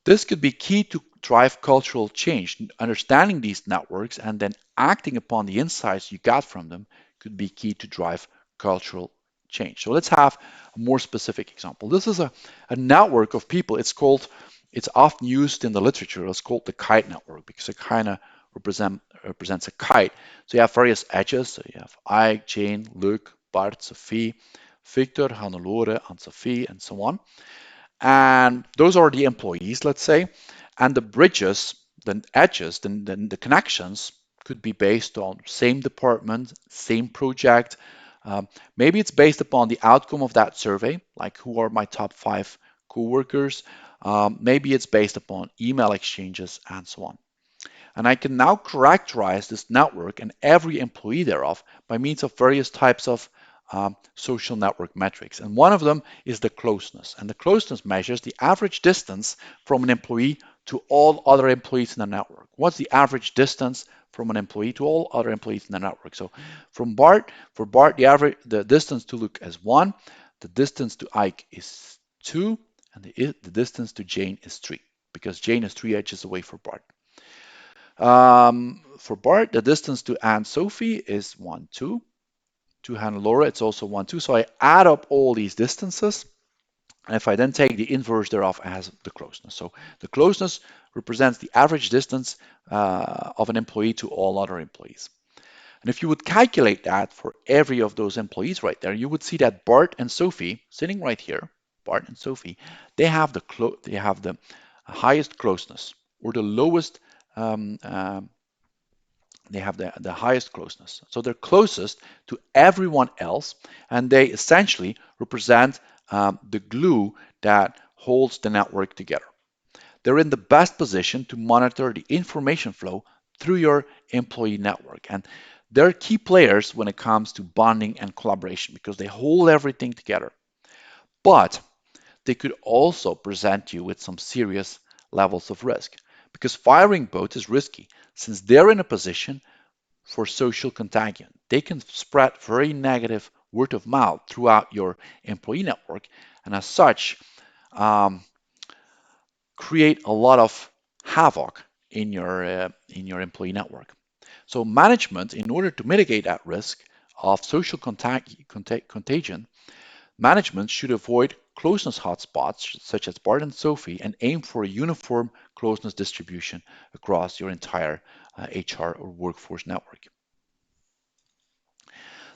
This could be key to drive cultural change. Understanding these networks and then acting upon the insights you got from them could be key to drive cultural change. So let's have a more specific example. This is a network of people. It's often used in the literature. It's called the kite network because it kind of represents a kite. So you have various edges. So you have Ike, Jane, Luc, Bart, Sophie, Victor, Hannelore, Anne-Sophie, and so on. And those are the employees, let's say. And the bridges, the edges, the connections could be based on same department, same project. Maybe it's based upon the outcome of that survey, like who are my top 5 coworkers. Maybe it's based upon email exchanges and so on. And I can now characterize this network and every employee thereof by means of various types of social network metrics. And one of them is the closeness. And the closeness measures the average distance from an employee to all other employees in the network. What's the average distance from an employee to all other employees in the network? So from Bart, for Bart, the distance to Luke is 1, the distance to Ike is 2, and the distance to Jane is 3, because Jane is 3 edges away for Bart. For Bart, the distance to Aunt Sophie is 1, 2. To Hannelore, it's also 1, 2. So I add up all these distances. And if I then take the inverse thereof as the closeness. So the closeness represents the average distance of an employee to all other employees. And if you would calculate that for every of those employees right there, you would see that Bart and Sophie, sitting right here, Bart and Sophie, they have the highest closeness, or the lowest they have the highest closeness. So they're closest to everyone else, and they essentially represent the glue that holds the network together. They're in the best position to monitor the information flow through your employee network. And they're key players when it comes to bonding and collaboration because they hold everything together. But they could also present you with some serious levels of risk because firing both is risky since they're in a position for social contagion. They can spread very negative word of mouth throughout your employee network, and as such, create a lot of havoc in your employee network. So management, in order to mitigate that risk of social contagion, management should avoid closeness hotspots such as Bart and Sophie and aim for a uniform closeness distribution across your entire HR or workforce network.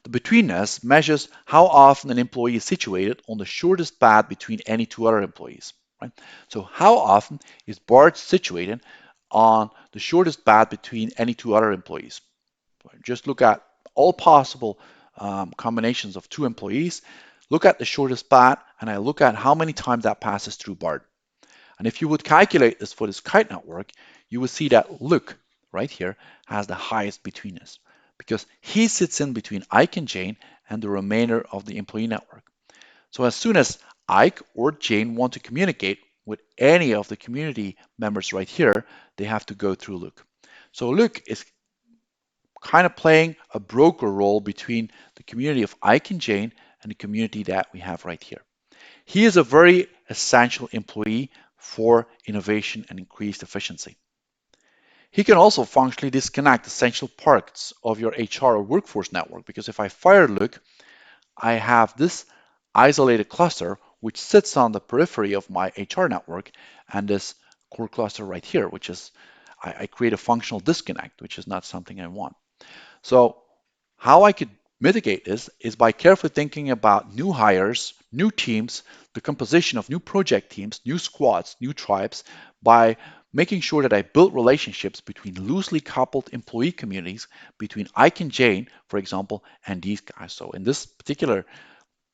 The betweenness measures how often an employee is situated on the shortest path between any 2 other employees. Right? So how often is Bart situated on the shortest path between any 2 other employees? Just look at all possible combinations of 2 employees, look at the shortest path, and I look at how many times that passes through Bart. And if you would calculate this for this kite network, you would see that Luke right here has the highest betweenness because he sits in between Ike and Jane and the remainder of the employee network. So as soon as Ike or Jane want to communicate with any of the community members right here, they have to go through Luke. So Luke is kind of playing a broker role between the community of Ike and Jane and the community that we have right here. He is a very essential employee for innovation and increased efficiency. He can also functionally disconnect essential parts of your HR or workforce network because if I fire Luke, I have this isolated cluster which sits on the periphery of my HR network and this core cluster right here, which is I create a functional disconnect, which is not something I want. So how I could mitigate this is by carefully thinking about new hires, new teams, the composition of new project teams, new squads, new tribes, by making sure that I build relationships between loosely coupled employee communities, between Ike and Jane, for example, and these guys. So in this particular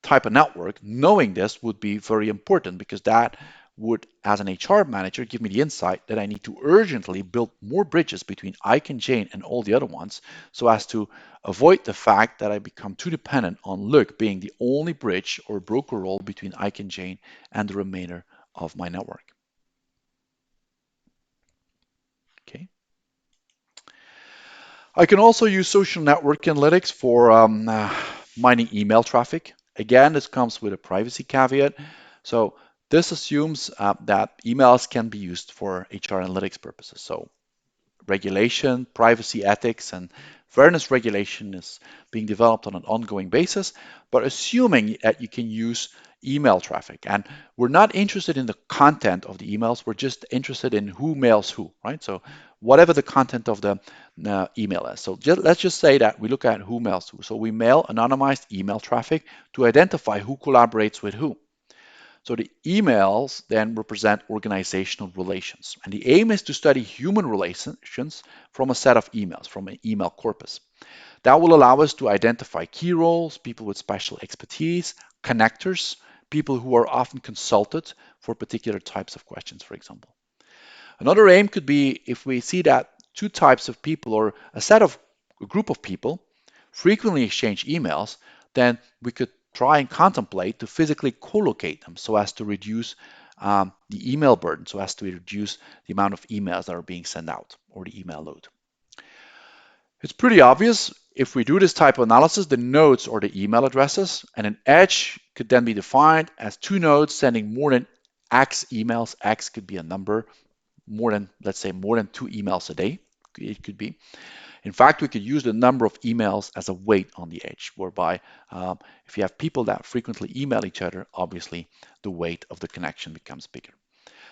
type of network, knowing this would be very important because that would, as an HR manager, give me the insight that I need to urgently build more bridges between Ike and Jane and all the other ones so as to avoid the fact that I become too dependent on Luke being the only bridge or broker role between Ike and Jane and the remainder of my network. Okay. I can also use social network analytics for mining email traffic. Again, this comes with a privacy caveat. So this assumes that emails can be used for HR analytics purposes. So regulation, privacy ethics, and fairness regulation is being developed on an ongoing basis, but assuming that you can use email traffic. And we're not interested in the content of the emails, we're just interested in who mails who, right? So whatever the content of the email is. So let's just say that we look at who mails who. So we mail anonymized email traffic to identify who collaborates with who. So the emails then represent organizational relations. And the aim is to study human relations from a set of emails, from an email corpus. That will allow us to identify key roles, people with special expertise, connectors, people who are often consulted for particular types of questions, for example. Another aim could be if we see that two types of people or a group of people frequently exchange emails, then we could try and contemplate to physically co-locate them so as to reduce the email burden, so as to reduce the amount of emails that are being sent out or the email load. It's pretty obvious if we do this type of analysis, the nodes or the email addresses, and an edge could then be defined as two nodes sending more than X emails. X could be a number, let's say, more than 2 emails a day. It could be. In fact, we could use the number of emails as a weight on the edge, whereby if you have people that frequently email each other, obviously the weight of the connection becomes bigger.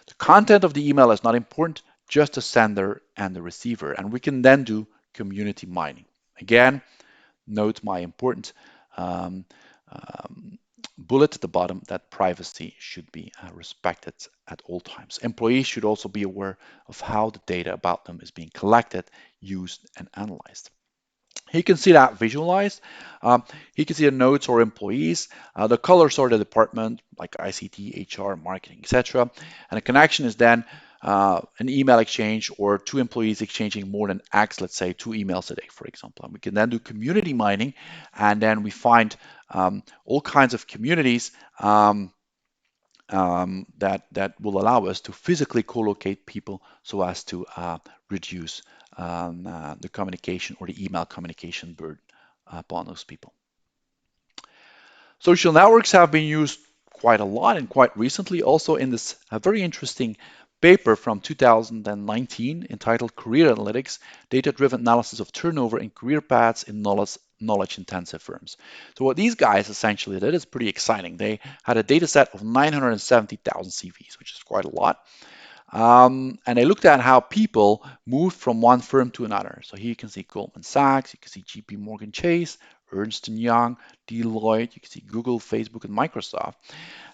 The content of the email is not important, just the sender and the receiver. And we can then do community mining. Again, note my important um, um, bullet at the bottom that privacy should be respected at all times. Employees should also be aware of how the data about them is being collected, used, and analyzed. He can see that visualized. He can see the nodes or employees, the colors or the department, like ICT, HR, marketing, etc. And a connection is then an email exchange or two employees exchanging more than X, let's say 2 emails a day, for example. And we can then do community mining, and then we find all kinds of communities that will allow us to physically co-locate people so as to reduce the communication or the email communication burden upon those people. Social networks have been used quite a lot and quite recently also in this very interesting paper from 2019 entitled Career Analytics, Data-Driven Analysis of Turnover and Career Paths in Knowledge-Intensive Firms. So what these guys essentially did is pretty exciting. They had a data set of 970,000 CVs, which is quite a lot. And I looked at how people moved from one firm to another. So here you can see Goldman Sachs, you can see JP Morgan Chase, Ernst& Young, Deloitte, you can see Google, Facebook, and Microsoft.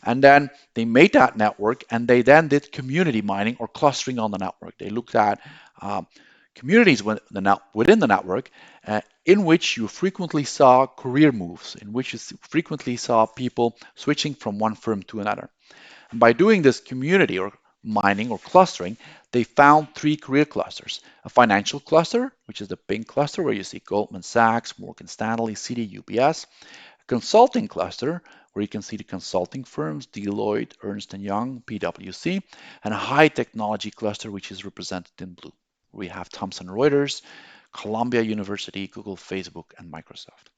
And then they made that network and they then did community mining or clustering on the network. They looked at communities within the network in which you frequently saw career moves, in which you frequently saw people switching from one firm to another. And by doing this community or mining or clustering, they found 3 career clusters. A financial cluster, which is the pink cluster where you see Goldman Sachs, Morgan Stanley, Citi, UBS. A consulting cluster where you can see the consulting firms, Deloitte, Ernst& Young, PwC. And a high technology cluster, which is represented in blue. We have Thomson Reuters, Columbia University, Google, Facebook, and Microsoft.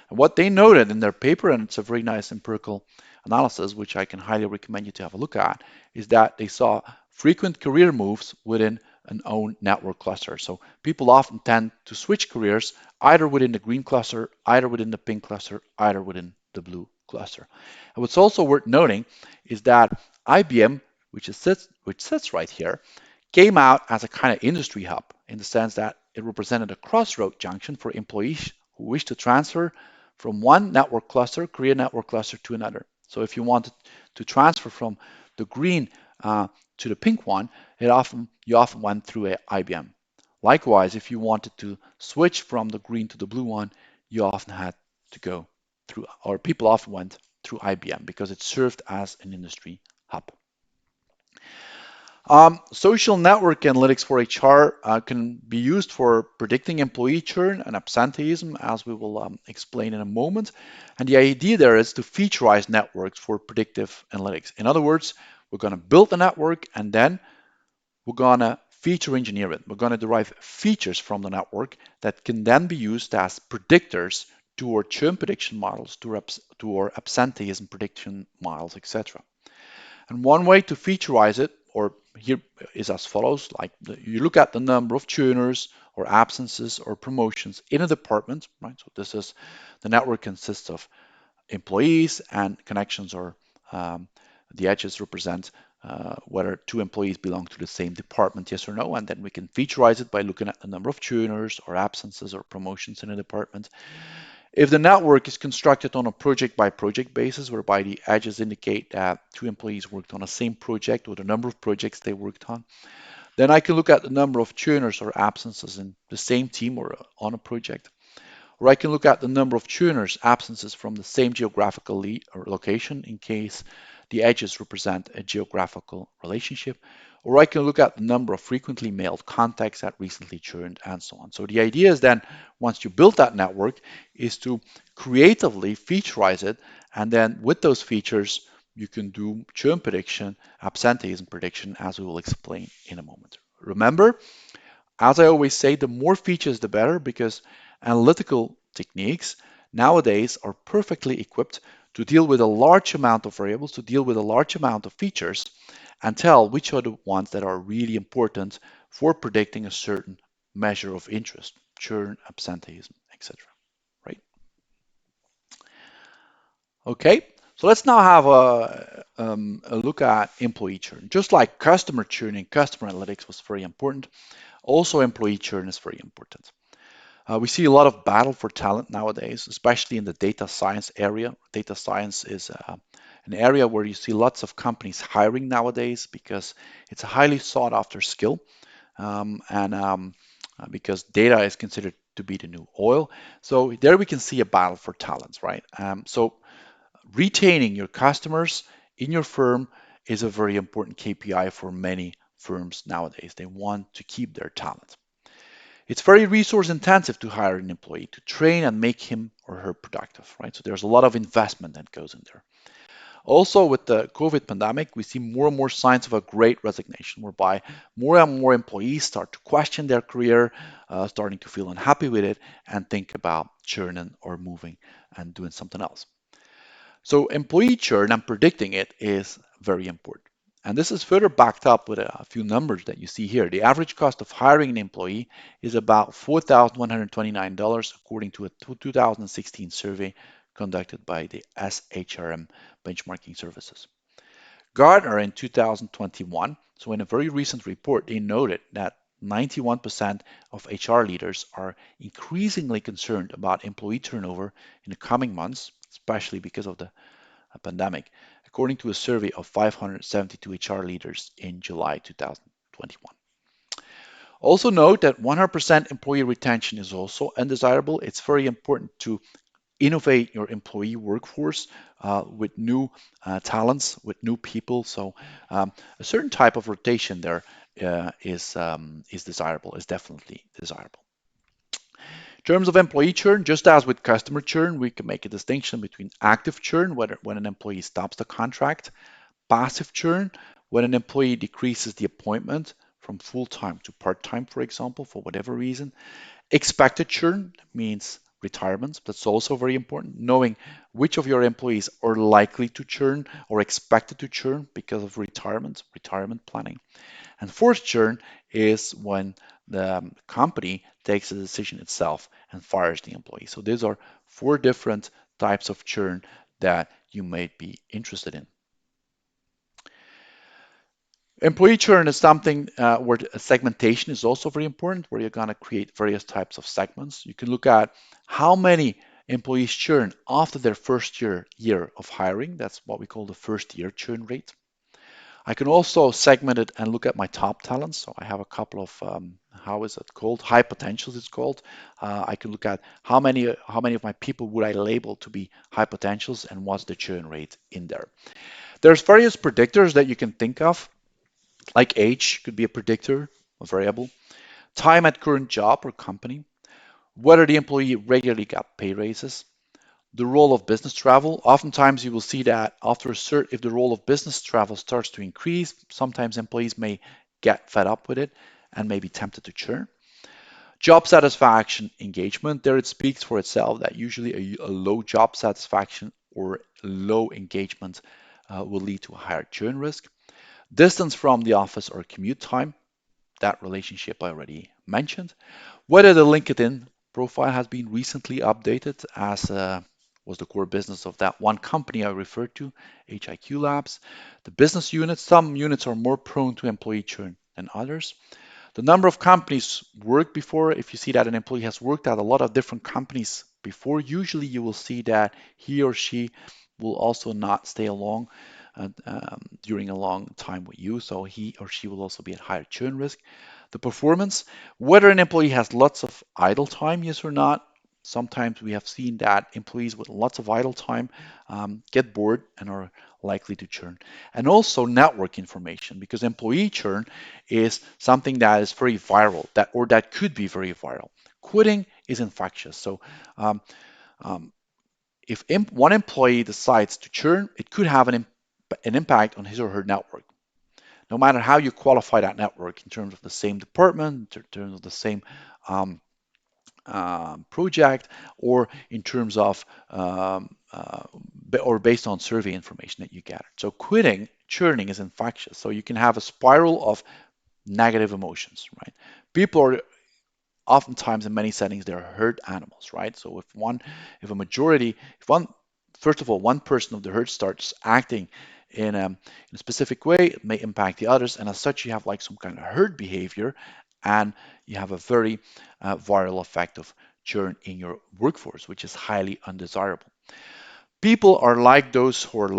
And what they noted in their paper, and it's a very nice empirical analysis, which I can highly recommend you to have a look at, is that they saw frequent career moves within an own network cluster. So people often tend to switch careers either within the green cluster, either within the pink cluster, either within the blue cluster. And what's also worth noting is that IBM, which sits right here, came out as a kind of industry hub in the sense that it represented a crossroad junction for employees who wish to transfer from one network cluster, career network cluster, to another. So if you wanted to transfer from the green to the pink one, you often went through a IBM. Likewise, if you wanted to switch from the green to the blue one, you often had to go through, or people often went through IBM because it served as an industry hub. Social network analytics for HR can be used for predicting employee churn and absenteeism, as we will explain in a moment. And the idea there is to featureize networks for predictive analytics. In other words, we're going to build a network and then we're going to feature engineer it. We're going to derive features from the network that can then be used as predictors to our churn prediction models, to our absenteeism prediction models, etc. And one way to featureize it, or here is as follows, like you look at the number of churners or absences or promotions in a department, right? So this is, the network consists of employees and connections or the edges represent whether two employees belong to the same department, yes or no, and then we can featureize it by looking at the number of tuners or absences or promotions in a department. If the network is constructed on a project by project basis, whereby the edges indicate that two employees worked on the same project or the number of projects they worked on, then I can look at the number of tuners or absences in the same team or on a project. Or I can look at the number of tuners absences from the same geographical or location in case the edges represent a geographical relationship. Or I can look at the number of frequently mailed contacts that recently churned and so on. So the idea is then once you build that network is to creatively featureize it, and then with those features you can do churn prediction, absenteeism prediction, as we will explain in a moment. Remember, as I always say, the more features, the better, because analytical techniques nowadays are perfectly equipped to deal with a large amount of variables, to deal with a large amount of features, and tell which are the ones that are really important for predicting a certain measure of interest, churn, absenteeism, etc. Right? Okay, so let's now have a look at employee churn. Just like customer churn in customer analytics was very important, also employee churn is very important. We see a lot of battle for talent nowadays, especially in the data science area. Data science is an area where you see lots of companies hiring nowadays because it's a highly sought after skill, and because data is considered to be the new oil. So there we can see a battle for talents, right? So retaining your customers in your firm is a very important KPI for many firms nowadays. They want to keep their talent. It's very resource intensive to hire an employee, to train and make him or her productive, right? So there's a lot of investment that goes in there. Also, with the COVID pandemic, we see more and more signs of a great resignation, whereby more and more employees start to question their career, starting to feel unhappy with it, and think about churning or moving and doing something else. So employee churn and predicting it is very important. And this is further backed up with a few numbers that you see here. The average cost of hiring an employee is about $4,129 according to a 2016 survey conducted by the SHRM benchmarking services. Gartner in 2021, so in a very recent report, they noted that 91% of HR leaders are increasingly concerned about employee turnover in the coming months, especially because of the pandemic, according to a survey of 572 HR leaders in July 2021. Also note that 100% employee retention is also undesirable. It's very important to innovate your employee workforce with new talents, with new people. So a certain type of rotation there is desirable, is definitely desirable. In terms of employee churn, just as with customer churn, we can make a distinction between active churn, when an employee stops the contract, passive churn, when an employee decreases the appointment from full-time to part-time, for example, for whatever reason. Expected churn means retirements. That's also very important, knowing which of your employees are likely to churn or expected to churn because of retirement planning. And forced churn is when the company takes a decision itself and fires the employee. So these are four different types of churn that you may be interested in. Employee churn is something where segmentation is also very important, where you're going to create various types of segments. You can look at how many employees churn after their first year of hiring. That's what we call the first year churn rate. I can also segment it and look at my top talents. So I have a couple of how is it called? High potentials, it's called. I can look at how many of my people would I label to be high potentials and what's the churn rate in there. There's various predictors that you can think of, like age could be a predictor, a variable, time at current job or company, whether the employee regularly got pay raises, the role of business travel. Oftentimes you will see that after a cert, if the role of business travel starts to increase, sometimes employees may get fed up with it and may be tempted to churn. Job satisfaction, engagement, there it speaks for itself that usually a low job satisfaction or low engagement will lead to a higher churn risk. Distance from the office or commute time, that relationship I already mentioned. Whether the LinkedIn profile has been recently updated as was the core business of that one company I referred to, HIQ Labs. The business units, some units are more prone to employee churn than others. The number of companies worked before, if you see that an employee has worked at a lot of different companies before, usually you will see that he or she will also not stay along during a long time with you. So he or she will also be at higher churn risk. The performance, whether an employee has lots of idle time, yes or not. Sometimes we have seen that employees with lots of idle time get bored and are likely to churn. And also network information, because employee churn is something that is very viral, that could be very viral. Quitting is infectious. So um, um, if one employee decides to churn, it could have an impact on his or her network. No matter how you qualify that network in terms of the same department, in terms of the same um, project, or in terms of or based on survey information that you gather. So quitting, churning is infectious. So you can have a spiral of negative emotions, right? People are oftentimes in many settings they're herd animals, right? So if a majority, if one, first of all, one person of the herd starts acting in a specific way, it may impact the others, and as such, you have like some kind of herd behavior, and you have a very viral effect of churn in your workforce, which is highly undesirable. People like those who are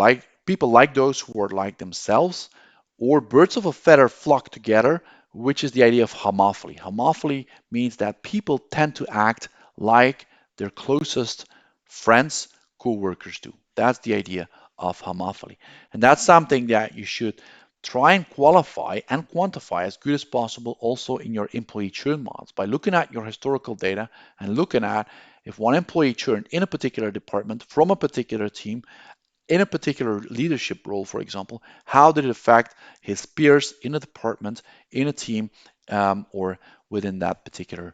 like themselves, or birds of a feather flock together, which is the idea of homophily. Homophily means that people tend to act like their closest friends, co-workers do. That's the idea of homophily. And that's something that you should try and qualify and quantify as good as possible also in your employee churn models by looking at your historical data and looking at if one employee churned in a particular department from a particular team in a particular leadership role, for example, how did it affect his peers in a department, in a team, or within that particular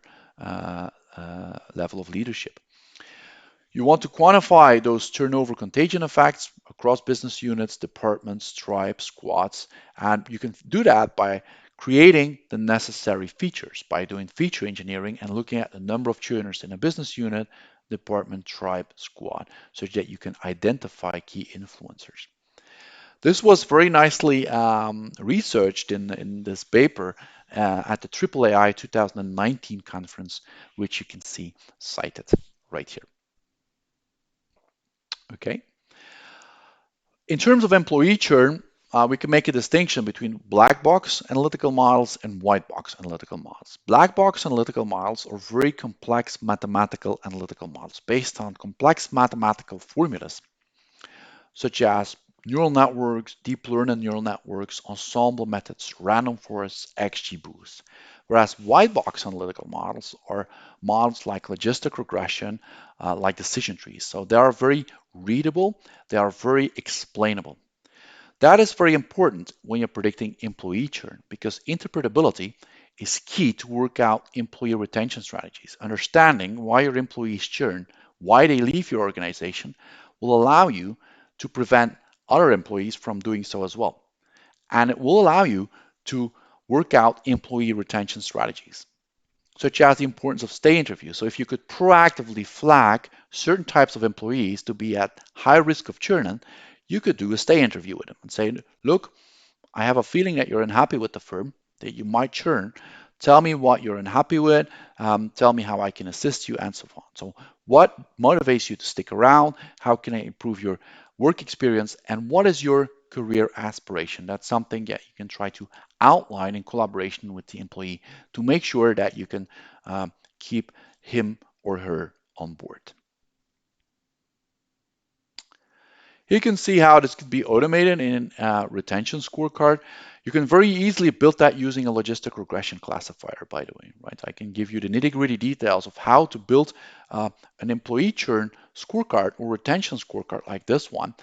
level of leadership? You want to quantify those turnover contagion effects across business units, departments, tribes, squads, and you can do that by creating the necessary features, by doing feature engineering and looking at the number of churners in a business unit, department, tribe, squad, so that you can identify key influencers. This was very nicely researched in this paper at the AAAI 2019 conference, which you can see cited right here. Okay. In terms of employee churn, we can make a distinction between black box analytical models and white box analytical models. Black box analytical models are very complex mathematical analytical models based on complex mathematical formulas, such as neural networks, deep learning neural networks, ensemble methods, random forests, XGBoost. Whereas white box analytical models are models like logistic regression, like decision trees. So they are very readable, they are very explainable. That is very important when you're predicting employee churn because interpretability is key to work out employee retention strategies. Understanding why your employees churn, why they leave your organization, will allow you to prevent other employees from doing so as well. And it will allow you to work out employee retention strategies, such as the importance of stay interviews. So if you could proactively flag certain types of employees to be at high risk of churning, you could do a stay interview with them and say, look, I have a feeling that you're unhappy with the firm, that you might churn. Tell me what you're unhappy with. Tell me how I can assist you, and so on. So, what motivates you to stick around? How can I improve your work experience? And what is your career aspiration? That's something that you can try to outline in collaboration with the employee to make sure that you can keep him or her on board. You can see how this could be automated in a retention scorecard. You can very easily build that using a logistic regression classifier, by the way, right? I can give you the nitty-gritty details of how to build an employee churn scorecard or retention scorecard like this one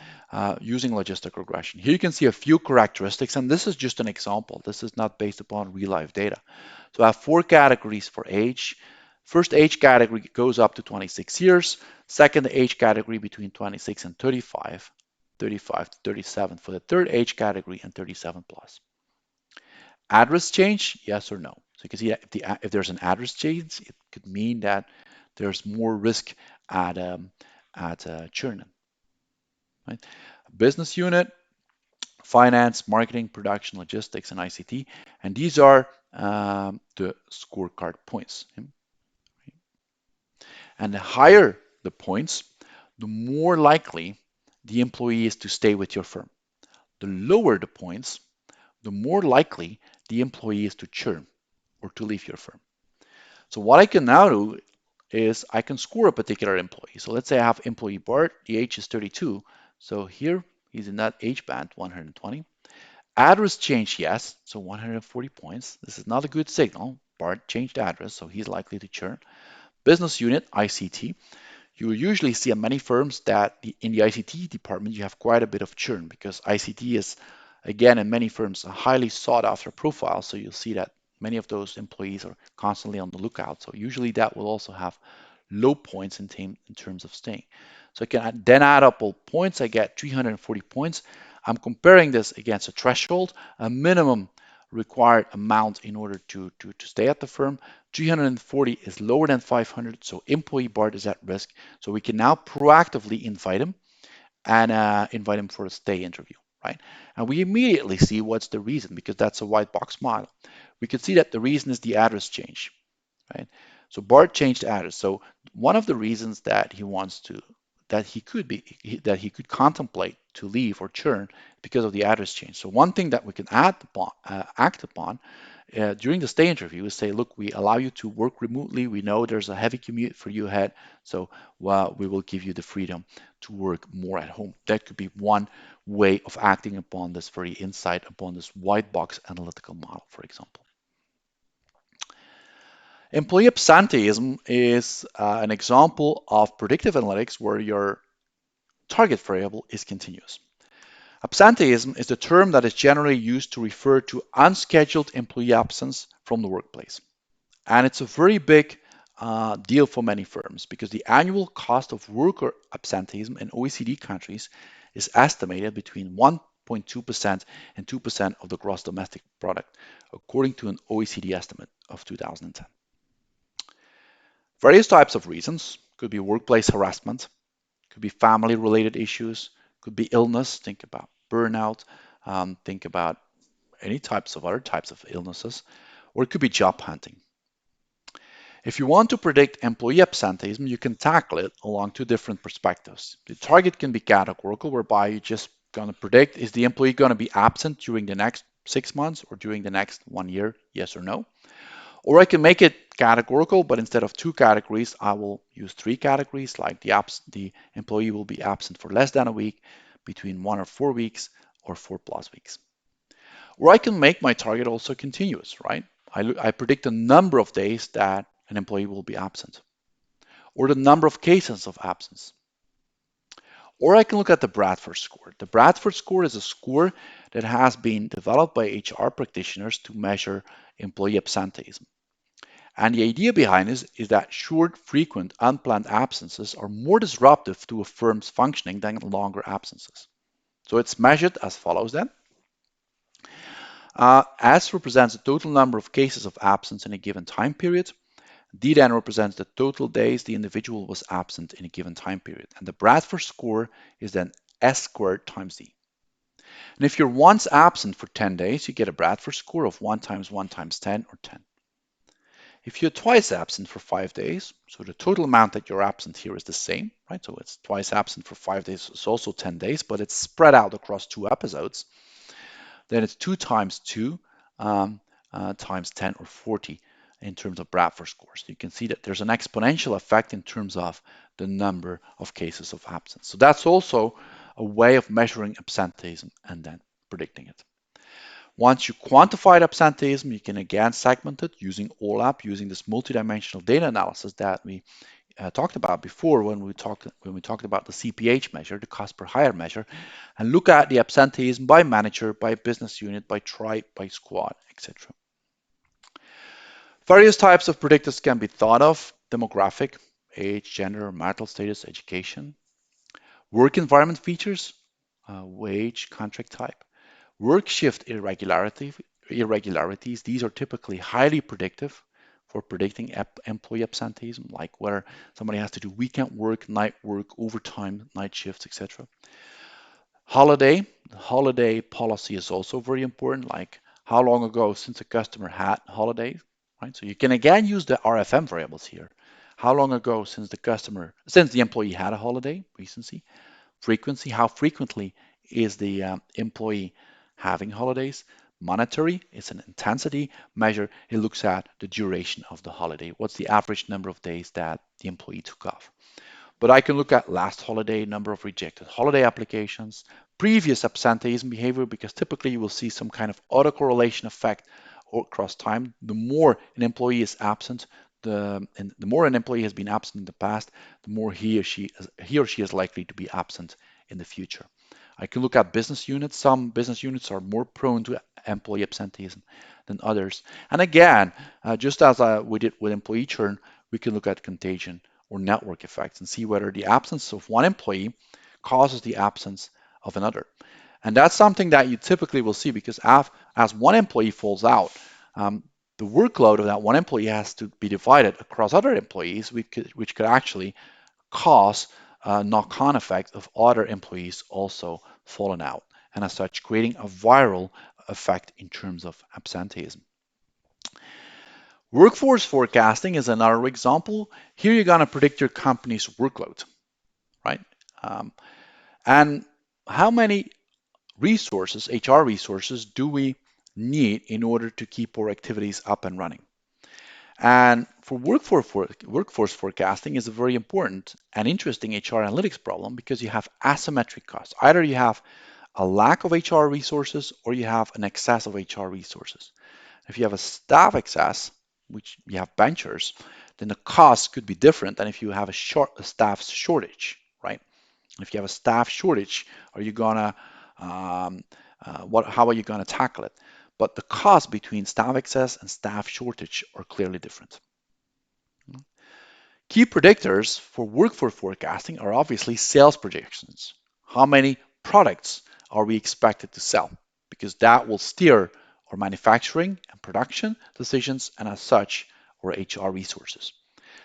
using logistic regression. Here you can see a few characteristics, and this is just an example. This is not based upon real-life data. So I have 4 categories for age. First age category goes up to 26 years. Second age category between 26 and 35, 35 to 37 for the third age category, and 37 plus. Address change, yes or no? So you can see that if there's an address change, it could mean that there's more risk at at churning, right? Business unit, finance, marketing, production, logistics, and ICT. And these are the scorecard points. And the higher the points, the more likely the employee is to stay with your firm. The lower the points, the more likely the employee is to churn or to leave your firm. So what I can now do is I can score a particular employee. So let's say I have employee Bart, the age is 32. So here he's in that age band, 120. Address change, yes, so 140 points. This is not a good signal. Bart changed address, so he's likely to churn. Business unit, ICT. You will usually see in many firms that in the ICT department, you have quite a bit of churn because ICT is, again, in many firms, a highly sought after profile. So you'll see that many of those employees are constantly on the lookout. So usually that will also have low points in terms of staying. So I can then add up all points. I get 340 points. I'm comparing this against a threshold, a minimum required amount in order to stay at the firm. 340 is lower than 500, so employee Bart is at risk. So we can now proactively invite him and invite him for a stay interview, right? And we immediately see what's the reason because that's a white box model. We can see that the reason is the address change, right? So Bart changed address. So one of the reasons that he wants to, that he could contemplate to leave or churn because of the address change. So one thing that we can act upon during the stay interview is say, look, we allow you to work remotely. We know there's a heavy commute for you ahead, so we will give you the freedom to work more at home. That could be one way of acting upon this very insight, upon this white box analytical model, for example. Employee absenteeism is an example of predictive analytics where your target variable is continuous. Absenteeism is the term that is generally used to refer to unscheduled employee absence from the workplace. And it's a very big deal for many firms because the annual cost of worker absenteeism in OECD countries is estimated between 1.2% and 2% of the gross domestic product, according to an OECD estimate of 2010. Various types of reasons could be workplace harassment, could be family related issues, could be illness. Think about burnout, think about any types of other types of illnesses, or it could be job hunting. If you want to predict employee absenteeism, you can tackle it along two different perspectives. The target can be categorical, whereby you're just going to predict, is the employee going to be absent during the next 6 months or during the next 1 year, yes or no? Or I can make it categorical, but instead of two categories, I will use three categories, like the employee will be absent for less than a week, between 1 or 4 weeks, or 4+ weeks. Or I can make my target also continuous, right? I predict the number of days that an employee will be absent, or the number of cases of absence. Or I can look at the Bradford score. The Bradford score is a score that has been developed by HR practitioners to measure employee absenteeism. And the idea behind this is that short, frequent, unplanned absences are more disruptive to a firm's functioning than longer absences. So it's measured as follows then. S represents the total number of cases of absence in a given time period. D then represents the total days the individual was absent in a given time period. And the Bradford score is then S squared times D. And if you're once absent for 10 days, you get a Bradford score of 1 times 1 times 10, or 10. If you're twice absent for 5 days, so the total amount that you're absent here is the same, right? So it's twice absent for 5 days, it's also 10 days, but it's spread out across 2 episodes. Then it's 2 times 2 times 10, or 40 in terms of Bradford scores. You can see that there's an exponential effect in terms of the number of cases of absence. So that's also a way of measuring absenteeism and then predicting it. Once you quantified absenteeism, you can again segment it using OLAP, using this multidimensional data analysis that we talked about before when we talked about the CPH measure, the cost per hire measure, and look at the absenteeism by manager, by business unit, by tribe, by squad, etc. Various types of predictors can be thought of: demographic, age, gender, marital status, education; work environment features, wage, contract type; work shift irregularities. These are typically highly predictive. for predicting employee absenteeism, like whether somebody has to do weekend work, night work, overtime, night shifts, etc. Holiday policy is also very important, like how long ago since a customer had holidays, right? So you can again use the RFM variables here. How long ago since the employee had a holiday, recency, frequency, how frequently is the employee having holidays? Monetary, it's an intensity measure. It looks at the duration of the holiday. What's the average number of days that the employee took off? But I can look at last holiday, number of rejected holiday applications, previous absenteeism behavior, because typically you will see some kind of autocorrelation effect across time. The more an employee is absent, the more an employee has been absent in the past, the more he or she is likely to be absent in the future. I can look at business units. Some business units are more prone to employee absenteeism than others. And again, just as we did with employee churn, we can look at contagion or network effects and see whether the absence of one employee causes the absence of another. And that's something that you typically will see because as one employee falls out, um, the workload of that one employee has to be divided across other employees, which could actually cause a knock-on effect of other employees also falling out, and as such, creating a viral effect in terms of absenteeism. Workforce forecasting is another example. Here you're going to predict your company's workload, right? Um, and how many resources, HR resources, do we need in order to keep our activities up and running? And for workforce forecasting is a very important and interesting HR analytics problem because you have asymmetric costs. Either you have a lack of HR resources or you have an excess of HR resources. If you have a staff excess, which you have benchers, then the cost could be different than if you have a staff shortage, right? If you have a staff shortage, are you gonna how are you gonna tackle it? But the cost between staff excess and staff shortage are clearly different. Key predictors for workforce forecasting are obviously sales projections. How many products are we expected to sell? Because that will steer our manufacturing and production decisions and as such our HR resources.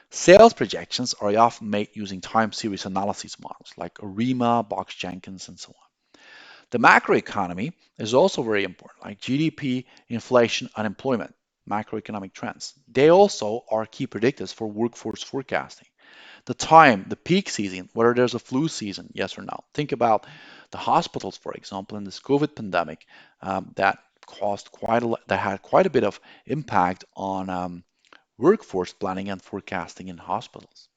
Sales projections are often made using time series analysis models like ARIMA, Box Jenkins, and so on. The macroeconomy is also very important, like GDP, inflation, unemployment, macroeconomic trends. They also are key predictors for workforce forecasting. The time, the peak season, whether there's a flu season, yes or no. Think about the hospitals, for example, in this COVID pandemic that had quite a bit of impact on workforce planning and forecasting in hospitals.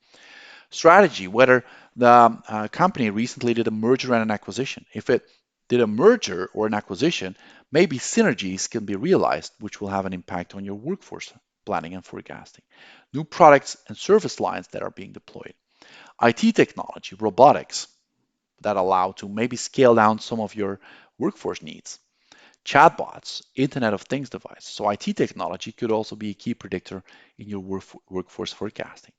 Strategy, whether the company recently did a merger and an acquisition. If it did a merger or an acquisition, maybe synergies can be realized, which will have an impact on your workforce planning and forecasting. New products and service lines that are being deployed. IT technology, robotics that allow to maybe scale down some of your workforce needs. Chatbots, Internet of Things devices. So IT technology could also be a key predictor in your workforce forecasting.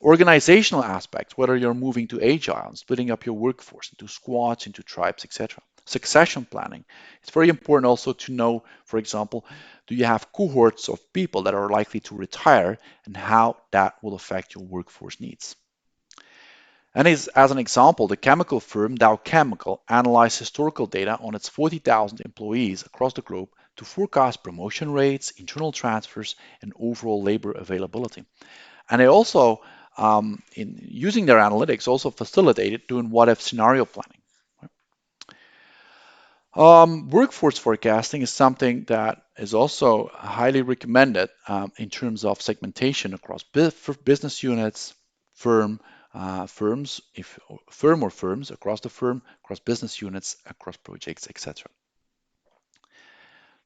Organizational aspects, whether you're moving to agile and splitting up your workforce into squads, into tribes, etc. Succession planning. It's very important also to know, for example, do you have cohorts of people that are likely to retire and how that will affect your workforce needs. And as an example, the chemical firm Dow Chemical analyzed historical data on its 40,000 employees across the globe to forecast promotion rates, internal transfers, and overall labor availability. And they also, in using their analytics, also facilitated doing what-if scenario planning. Workforce forecasting is something that is also highly recommended in terms of segmentation across business units, firms, if firm or firms across the firm, across business units, across projects, etc.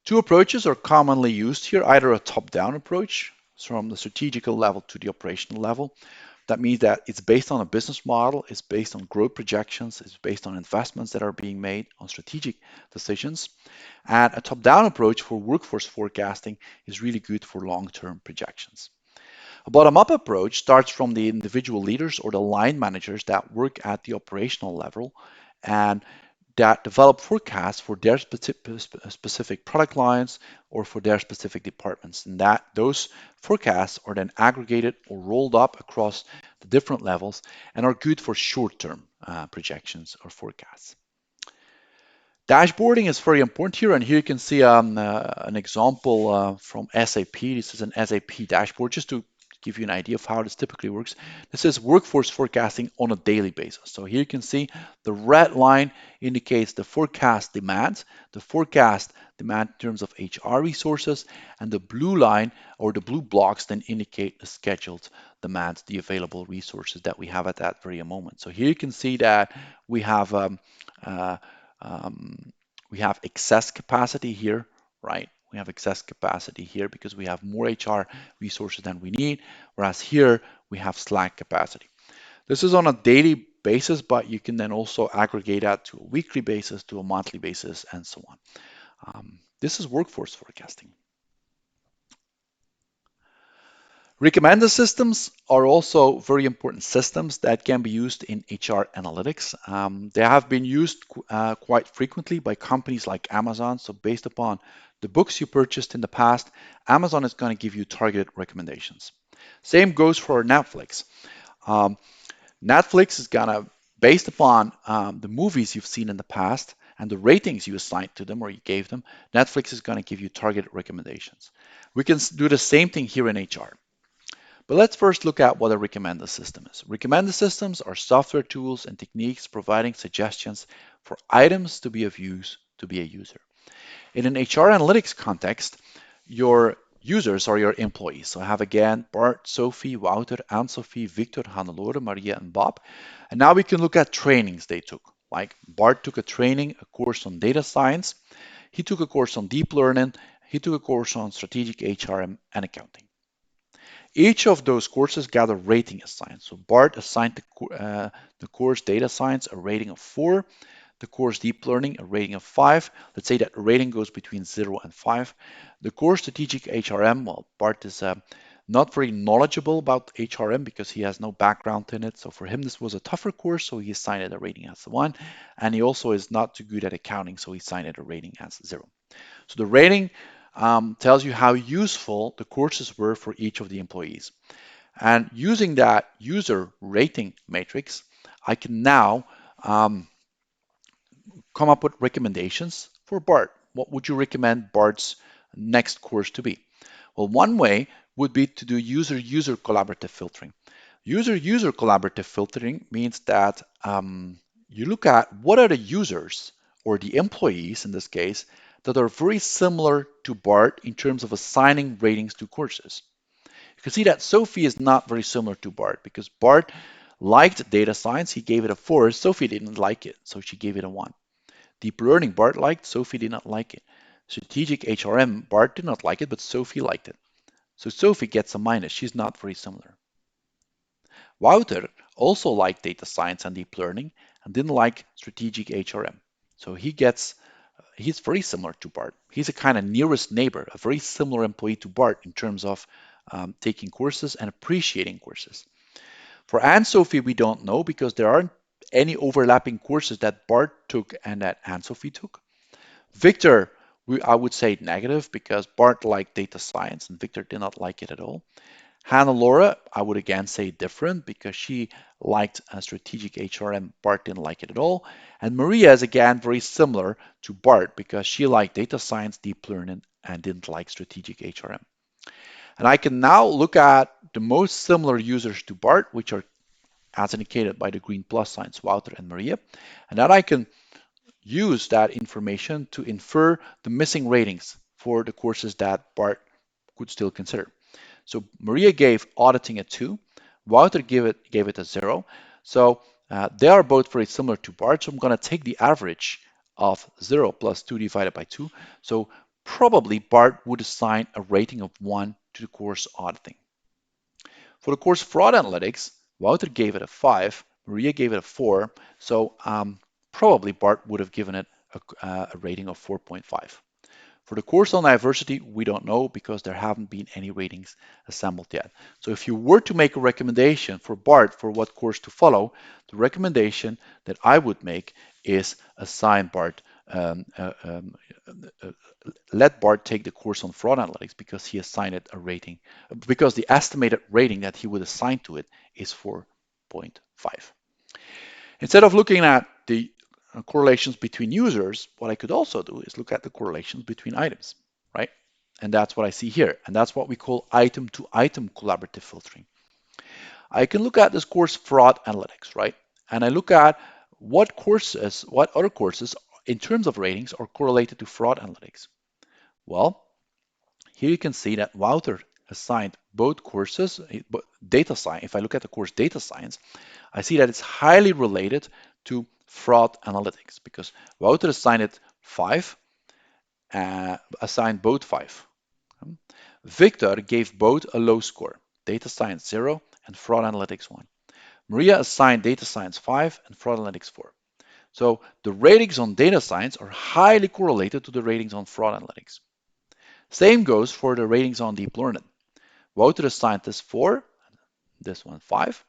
Two approaches are commonly used here, either a top-down approach from the strategical level to the operational level. That means that it's based on a business model, it's based on growth projections, it's based on investments that are being made, on strategic decisions. And a top-down approach for workforce forecasting is really good for long-term projections. A bottom-up approach starts from the individual leaders or the line managers that work at the operational level, and that develop forecasts for their specific product lines or for their specific departments. And that those forecasts are then aggregated or rolled up across the different levels and are good for short-term projections or forecasts. Dashboarding is very important here, and here you can see an example from SAP. This is an SAP dashboard, just to give you an idea of how this typically works. This is workforce forecasting on a daily basis. So here you can see the red line indicates the forecast demand, in terms of HR resources, and the blue line or the blue blocks then indicate the scheduled demand, the available resources that we have at that very moment. So here you can see that we have uh, we have excess capacity here, right? We have excess capacity here because we have more HR resources than we need, whereas here we have slack capacity. This is on a daily basis, but you can then also aggregate that to a weekly basis, to a monthly basis, and so on. This is workforce forecasting. Recommender systems are also very important systems that can be used in HR analytics. They have been used quite frequently by companies like Amazon. So based upon the books you purchased in the past, Amazon is going to give you targeted recommendations. Same goes for Netflix. Um, Netflix is going to, based upon the movies you've seen in the past and the ratings you assigned to them or you gave them, Netflix is going to give you targeted recommendations. We can do the same thing here in HR. But let's first look at what a recommender system is. Recommender systems are software tools and techniques providing suggestions for items to be of use to be a user. In an HR analytics context, your users are your employees. So I have again Bart, Sophie, Wouter, Anne-Sophie, Victor, Hannelore, Maria, and Bob. And now we can look at trainings they took. Like Bart took a course on data science. He took a course on deep learning. He took a course on strategic HR and accounting. Each of those courses got a rating assigned. So Bart assigned the course data science a rating of 4, the course deep learning a rating of 5. Let's say that rating goes between 0 and 5. The course strategic HRM, well, Bart is not very knowledgeable about HRM because he has no background in it. So for him, this was a tougher course, so he assigned it a rating as 1. And he also is not too good at accounting, so he assigned it a rating as 0. So the rating tells you how useful the courses were for each of the employees. And using that user rating matrix, I can now come up with recommendations for Bart. What would you recommend Bart's next course to be? Well, one way would be to do user-user collaborative filtering. User-user collaborative filtering means that you look at what are the users or the employees in this case that are very similar to Bart in terms of assigning ratings to courses. You can see that Sophie is not very similar to Bart because Bart liked data science, he gave it a 4, Sophie didn't like it, so she gave it a 1. Deep learning, Bart liked, Sophie did not like it. Strategic HRM, Bart did not like it, but Sophie liked it. So Sophie gets a minus, she's not very similar. Wouter also liked data science and deep learning and didn't like strategic HRM. So he's very similar to Bart. He's a kind of nearest neighbor, a very similar employee to Bart in terms of taking courses and appreciating courses. For Anne-Sophie, we don't know because there aren't any overlapping courses that Bart took and that Anne-Sophie took. Victor, I would say negative because Bart liked data science and Victor did not like it at all. Hannelore, I would again say different because she liked strategic HRM, Bart didn't like it at all. And Maria is again very similar to Bart because she liked data science, deep learning, and didn't like strategic HRM. And I can now look at the most similar users to Bart, which are as indicated by the green plus signs, Wouter and Maria. And then I can use that information to infer the missing ratings for the courses that Bart could still consider. So Maria gave auditing a 2, Wouter gave it a 0. So they are both very similar to Bart. So I'm going to take the average of 0 plus 2 divided by 2. So probably Bart would assign a rating of 1 to the course auditing. For the course fraud analytics, Wouter gave it a 5, Maria gave it a 4. So probably Bart would have given it a rating of 4.5. For the course on diversity, we don't know because there haven't been any ratings assembled yet. So if you were to make a recommendation for Bart for what course to follow, the recommendation that I would make is assign Bart, uh, let Bart take the course on fraud analytics because he assigned it a rating, because the estimated rating that he would assign to it is 4.5. Instead of looking at the correlations between users, what I could also do is look at the correlations between items, right? And that's what I see here. And that's what we call item-to-item collaborative filtering. I can look at this course fraud analytics, right? And I look at what other courses in terms of ratings are correlated to fraud analytics. Well, here you can see that Wouter assigned both courses, data science. If I look at the course data science, I see that it's highly related to fraud analytics because Wouter assigned it 5, assigned both 5. Victor gave both a low score, data science 0 and fraud analytics 1. Maria assigned data science 5 and fraud analytics 4. So the ratings on data science are highly correlated to the ratings on fraud analytics. Same goes for the ratings on deep learning. Wouter assigned this 4, this one 5.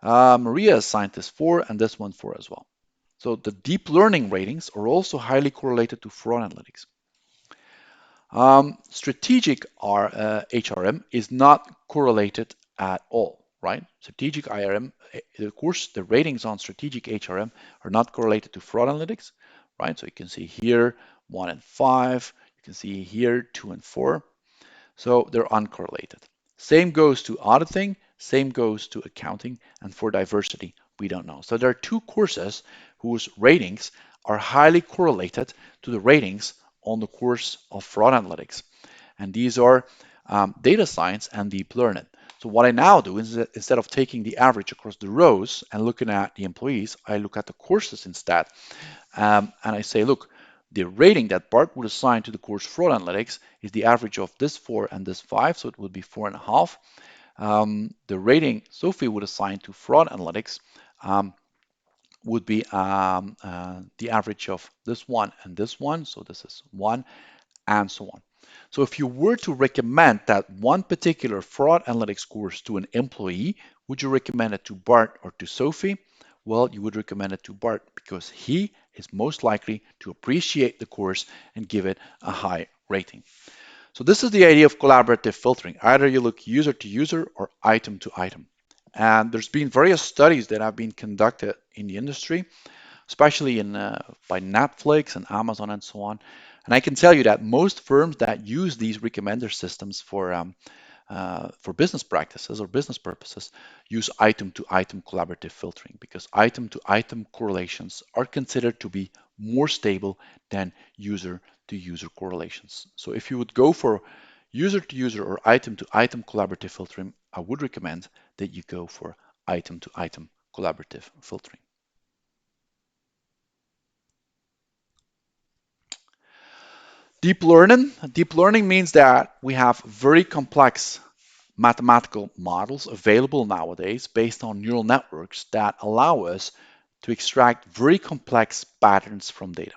Maria assigned this 4 and this one 4 as well. So the deep learning ratings are also highly correlated to fraud analytics. Strategic HRM is not correlated at all, right? Strategic IRM, of course, the ratings on strategic HRM are not correlated to fraud analytics, right? So you can see here 1 and 5, you can see here 2 and 4. So they're uncorrelated. Same goes to auditing, same goes to accounting, and for diversity, we don't know. So there are two courses whose ratings are highly correlated to the ratings on the course of fraud analytics. And these are data science and deep learning. So what I now do is that instead of taking the average across the rows and looking at the employees, I look at the courses instead. And I say, look, the rating that Bart would assign to the course fraud analytics is the average of this 4 and this 5, so it would be 4.5. The rating Sophie would assign to fraud analytics would be the average of this one and this one, so this is 1, and so on. So if you were to recommend that one particular fraud analytics course to an employee, would you recommend it to Bart or to Sophie? Well, you would recommend it to Bart because he is most likely to appreciate the course and give it a high rating. So this is the idea of collaborative filtering. Either you look user to user or item to item. And there's been various studies that have been conducted in the industry, especially by Netflix and Amazon and so on. And I can tell you that most firms that use these recommender systems for business practices or business purposes use item-to-item collaborative filtering because item-to-item correlations are considered to be more stable than user-to-user correlations. So if you would go for user-to-user or item-to-item collaborative filtering, I would recommend that you go for item-to-item collaborative filtering. Deep learning means that we have very complex mathematical models available nowadays based on neural networks that allow us to extract very complex patterns from data.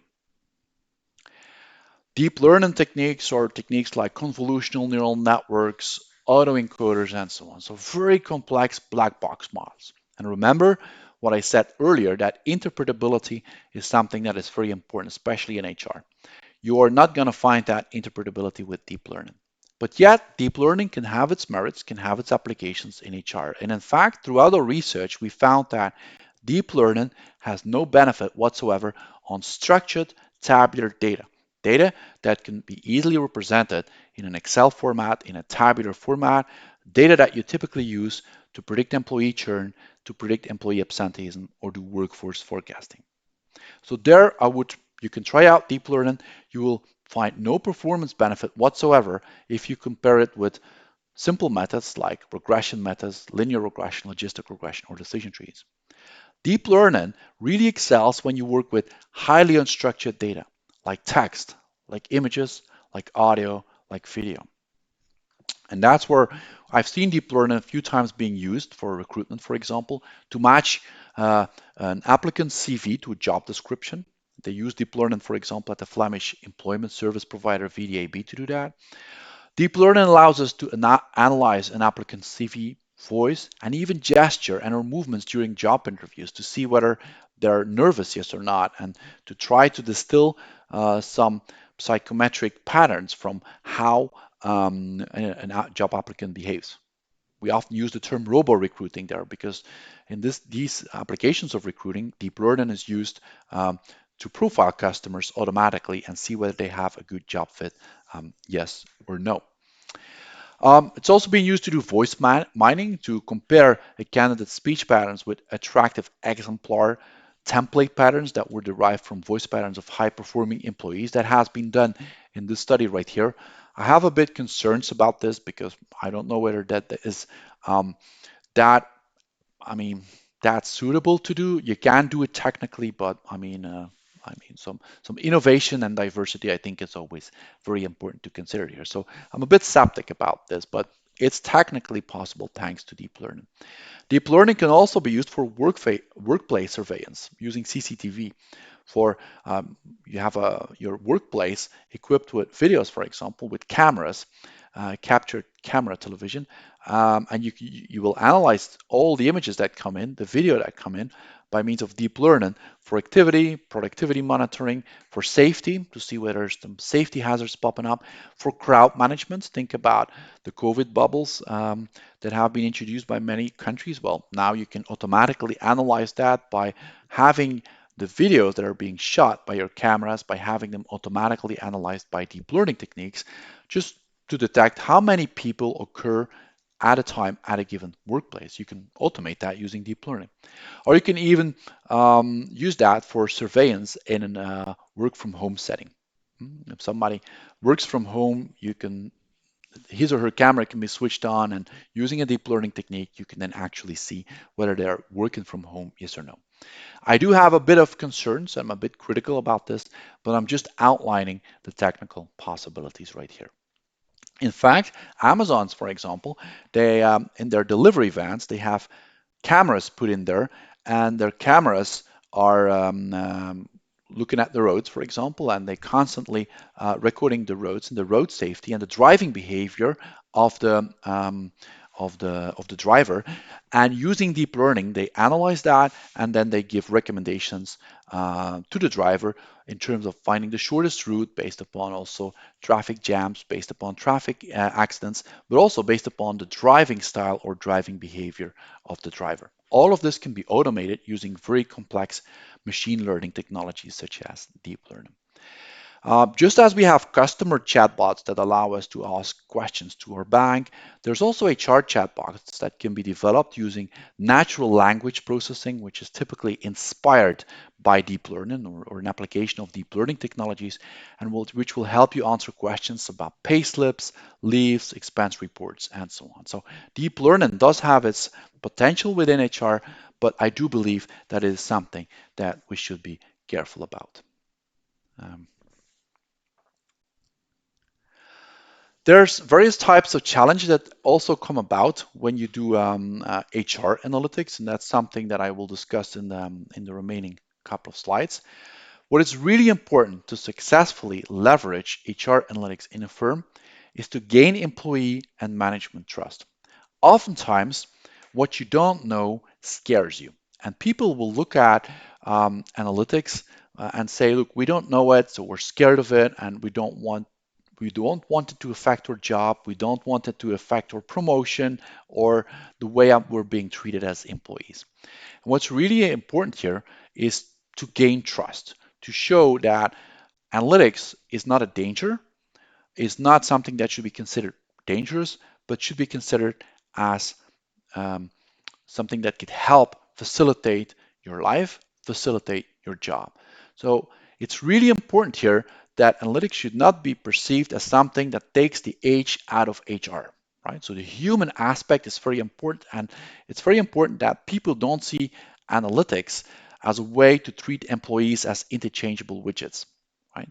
Deep learning techniques are techniques like convolutional neural networks, autoencoders, and so on. So very complex black box models. And remember what I said earlier, that interpretability is something that is very important, especially in HR. You are not going to find that interpretability with deep learning. But yet, deep learning can have its merits, can have its applications in HR. And in fact, throughout our research, we found that deep learning has no benefit whatsoever on structured tabular data. Data that can be easily represented in an Excel format, in a tabular format, data that you typically use to predict employee churn, to predict employee absenteeism, or do workforce forecasting. So there you can try out deep learning. You will find no performance benefit whatsoever if you compare it with simple methods like regression methods, linear regression, logistic regression, or decision trees. Deep learning really excels when you work with highly unstructured data, like text, like images, like audio, like video. And that's where I've seen deep learning a few times being used for recruitment, for example, to match an applicant's CV to a job description. They use deep learning, for example, at the Flemish employment service provider VDAB to do that. Deep learning allows us to analyze an applicant's CV, voice, and even gesture and her movements during job interviews to see whether they're nervous, yes or not, and to try to distill some psychometric patterns from how a job applicant behaves. We often use the term robo-recruiting there because in these applications of recruiting, deep learning is used to profile customers automatically and see whether they have a good job fit, yes or no. It's also being used to do voice mining to compare a candidate's speech patterns with attractive exemplar template patterns that were derived from voice patterns of high-performing employees. That has been done in this study right here. I have a bit concerns about this because I don't know whether that is um, that I mean, that's suitable to do. You can do it technically, but some innovation and diversity, I think, is always very important to consider here. So I'm a bit skeptic about this, but it's technically possible thanks to deep learning. Deep learning can also be used for workplace surveillance using CCTV. For you have your workplace equipped with videos, for example, with cameras, captured camera television, and you will analyze all the images that come in, the video that come in, by means of deep learning for activity, productivity monitoring, for safety to see whether there's some safety hazards popping up, for crowd management. Think about the COVID bubbles that have been introduced by many countries. Well, now you can automatically analyze that by having the videos that are being shot by your cameras, by having them automatically analyzed by deep learning techniques, just to detect how many people occur at a time at a given workplace. You can automate that using deep learning. Or you can even use that for surveillance in a work from home setting. If somebody works from home, his or her camera can be switched on, and using a deep learning technique, you can then actually see whether they're working from home, yes or no. I do have a bit of concerns. I'm a bit critical about this, but I'm just outlining the technical possibilities right here. In fact, Amazon's, for example, they in their delivery vans, they have cameras put in there, and their cameras are looking at the roads, for example, and they constantly recording the roads and the road safety and the driving behavior of the driver. And using deep learning, they analyze that and then they give recommendations to the driver in terms of finding the shortest route based upon also traffic jams, based upon traffic accidents, but also based upon the driving style or driving behavior of the driver. All of this can be automated using very complex machine learning technologies such as deep learning. Just as we have customer chatbots that allow us to ask questions to our bank, there's also HR chatbots that can be developed using natural language processing, which is typically inspired by deep learning or an application of deep learning technologies, and which will help you answer questions about pay slips, leaves, expense reports, and so on. So deep learning does have its potential within HR, but I do believe that it is something that we should be careful about. Um, There's various types of challenges that also come about when you do HR analytics, and that's something that I will discuss in the remaining couple of slides. What is really important to successfully leverage HR analytics in a firm is to gain employee and management trust. Oftentimes, what you don't know scares you, and people will look at analytics and say, "Look, we don't know it, so we're scared of it, and we don't want it to affect our job. We don't want it to affect our promotion or the way we're being treated as employees." And what's really important here is to gain trust, to show that analytics is not a danger, is not something that should be considered dangerous, but should be considered as um, something that could help facilitate your life, facilitate your job. So it's really important here that analytics should not be perceived as something that takes the H out of HR, right? So the human aspect is very important, and it's very important that people don't see analytics as a way to treat employees as interchangeable widgets, right?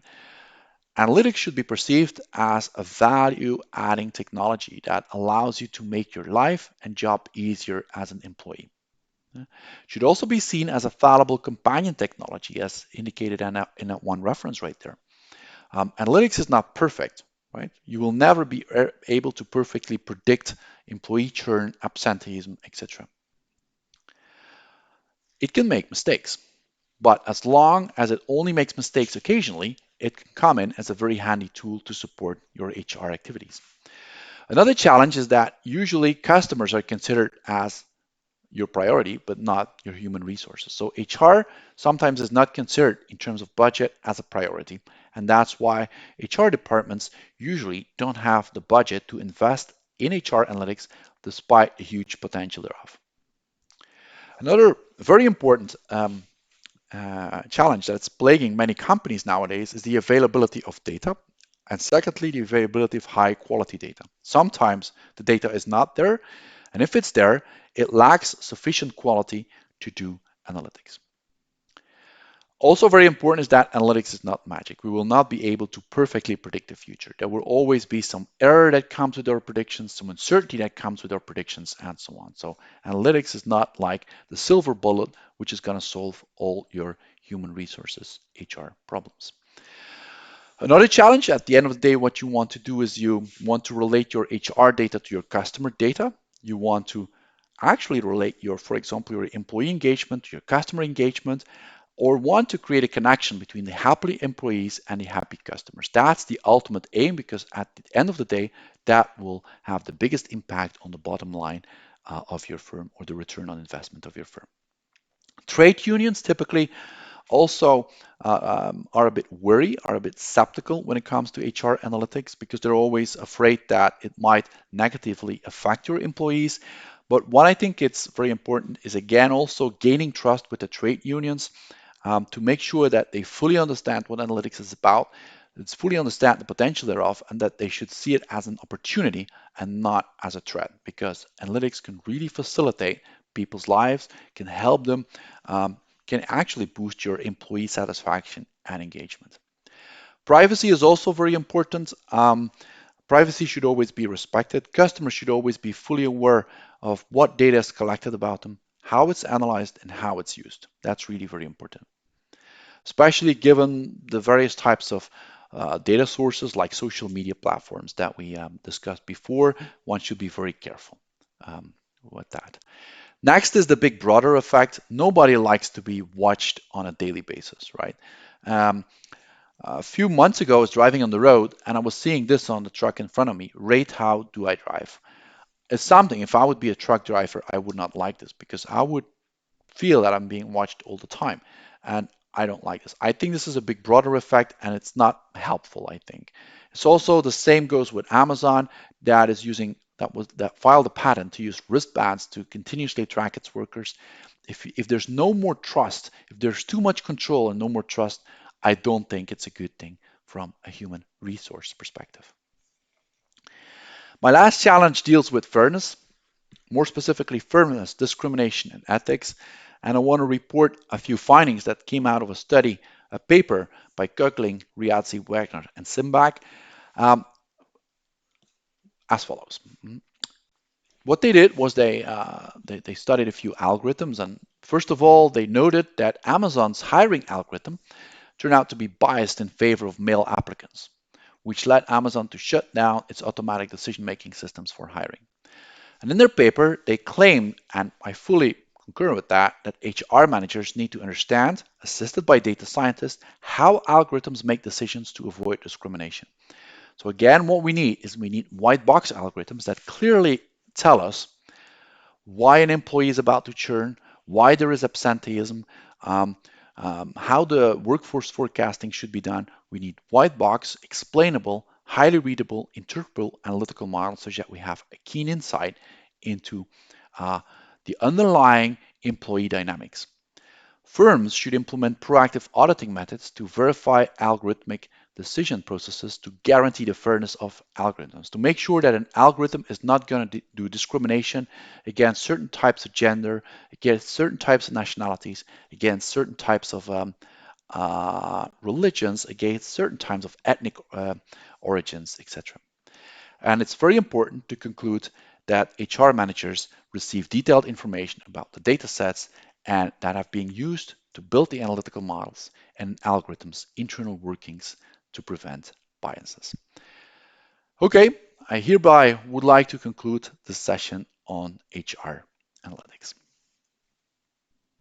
Analytics should be perceived as a value-adding technology that allows you to make your life and job easier as an employee. Should also be seen as a fallible companion technology, as indicated in that one reference right there. Analytics is not perfect, right? You will never be able to perfectly predict employee churn, absenteeism, etc. It can make mistakes. But as long as it only makes mistakes occasionally, it can come in as a very handy tool to support your HR activities. Another challenge is that usually customers are considered as your priority, but not your human resources. So HR sometimes is not considered in terms of budget as a priority. And that's why HR departments usually don't have the budget to invest in HR analytics despite the huge potential thereof. Another very important challenge that's plaguing many companies nowadays is the availability of data. And secondly, the availability of high quality data. Sometimes the data is not there, and if it's there, it lacks sufficient quality to do analytics. Also very important is that analytics is not magic. We will not be able to perfectly predict the future. There will always be some error that comes with our predictions, some uncertainty that comes with our predictions, and so on. So analytics is not like the silver bullet, which is going to solve all your human resources HR problems. Another challenge at the end of the day, what you want to do is you want to relate your HR data to your customer data. You want to actually relate your, for example, your employee engagement to your customer engagement, or want to create a connection between the happy employees and the happy customers. That's the ultimate aim because at the end of the day, that will have the biggest impact on the bottom line of your firm or the return on investment of your firm. Trade unions typically also are a bit worried, are a bit skeptical when it comes to HR analytics because they're always afraid that it might negatively affect your employees. But what I think it's very important is again also gaining trust with the trade unions to make sure that they fully understand what analytics is about, that fully understand the potential thereof, and that they should see it as an opportunity and not as a threat because analytics can really facilitate people's lives, can help them, can actually boost your employee satisfaction and engagement. Privacy is also very important. Privacy should always be respected. Customers should always be fully aware of what data is collected about them, how it's analyzed, and how it's used. That's really very important, especially given the various types of data sources like social media platforms that we discussed before. One should be very careful with that. Next is the big brother effect. Nobody likes to be watched on a daily basis, right? Um, a few months ago, I was driving on the road and I was seeing this on the truck in front of me. Rate how do I drive? It's something, if I would be a truck driver, I would not like this because I would feel that I'm being watched all the time. And I don't like this. I think this is a big brother effect and it's not helpful, I think. It's also the same goes with Amazon that is using that filed a patent to use wristbands to continuously track its workers. If there's no more trust, if there's too much control and no more trust, I don't think it's a good thing from a human resource perspective. My last challenge deals with fairness, more specifically fairness, discrimination, and ethics. And I want to report a few findings that came out of a study, a paper by Kögling, Riazzi, Wagner, and Simbach, um, as follows. What they did was they studied a few algorithms, and first of all, they noted that Amazon's hiring algorithm turned out to be biased in favor of male applicants, which led Amazon to shut down its automatic decision-making systems for hiring. And in their paper, they claim, and I fully concur with that HR managers need to understand, assisted by data scientists, how algorithms make decisions to avoid discrimination. So again, what we need is we need white box algorithms that clearly tell us why an employee is about to churn, why there is absenteeism, um, how the workforce forecasting should be done. We need white box, explainable, highly readable, interpretable analytical models so that we have a keen insight into the underlying employee dynamics. Firms should implement proactive auditing methods to verify algorithmic decision processes to guarantee the fairness of algorithms, to make sure that an algorithm is not going to do discrimination against certain types of gender, against certain types of nationalities, against certain types of religions, against certain types of ethnic origins, etc. And it's very important to conclude that HR managers receive detailed information about the data sets and that have been used to build the analytical models and algorithms, internal workings to prevent biases. Okay, I hereby would like to conclude this session on HR analytics.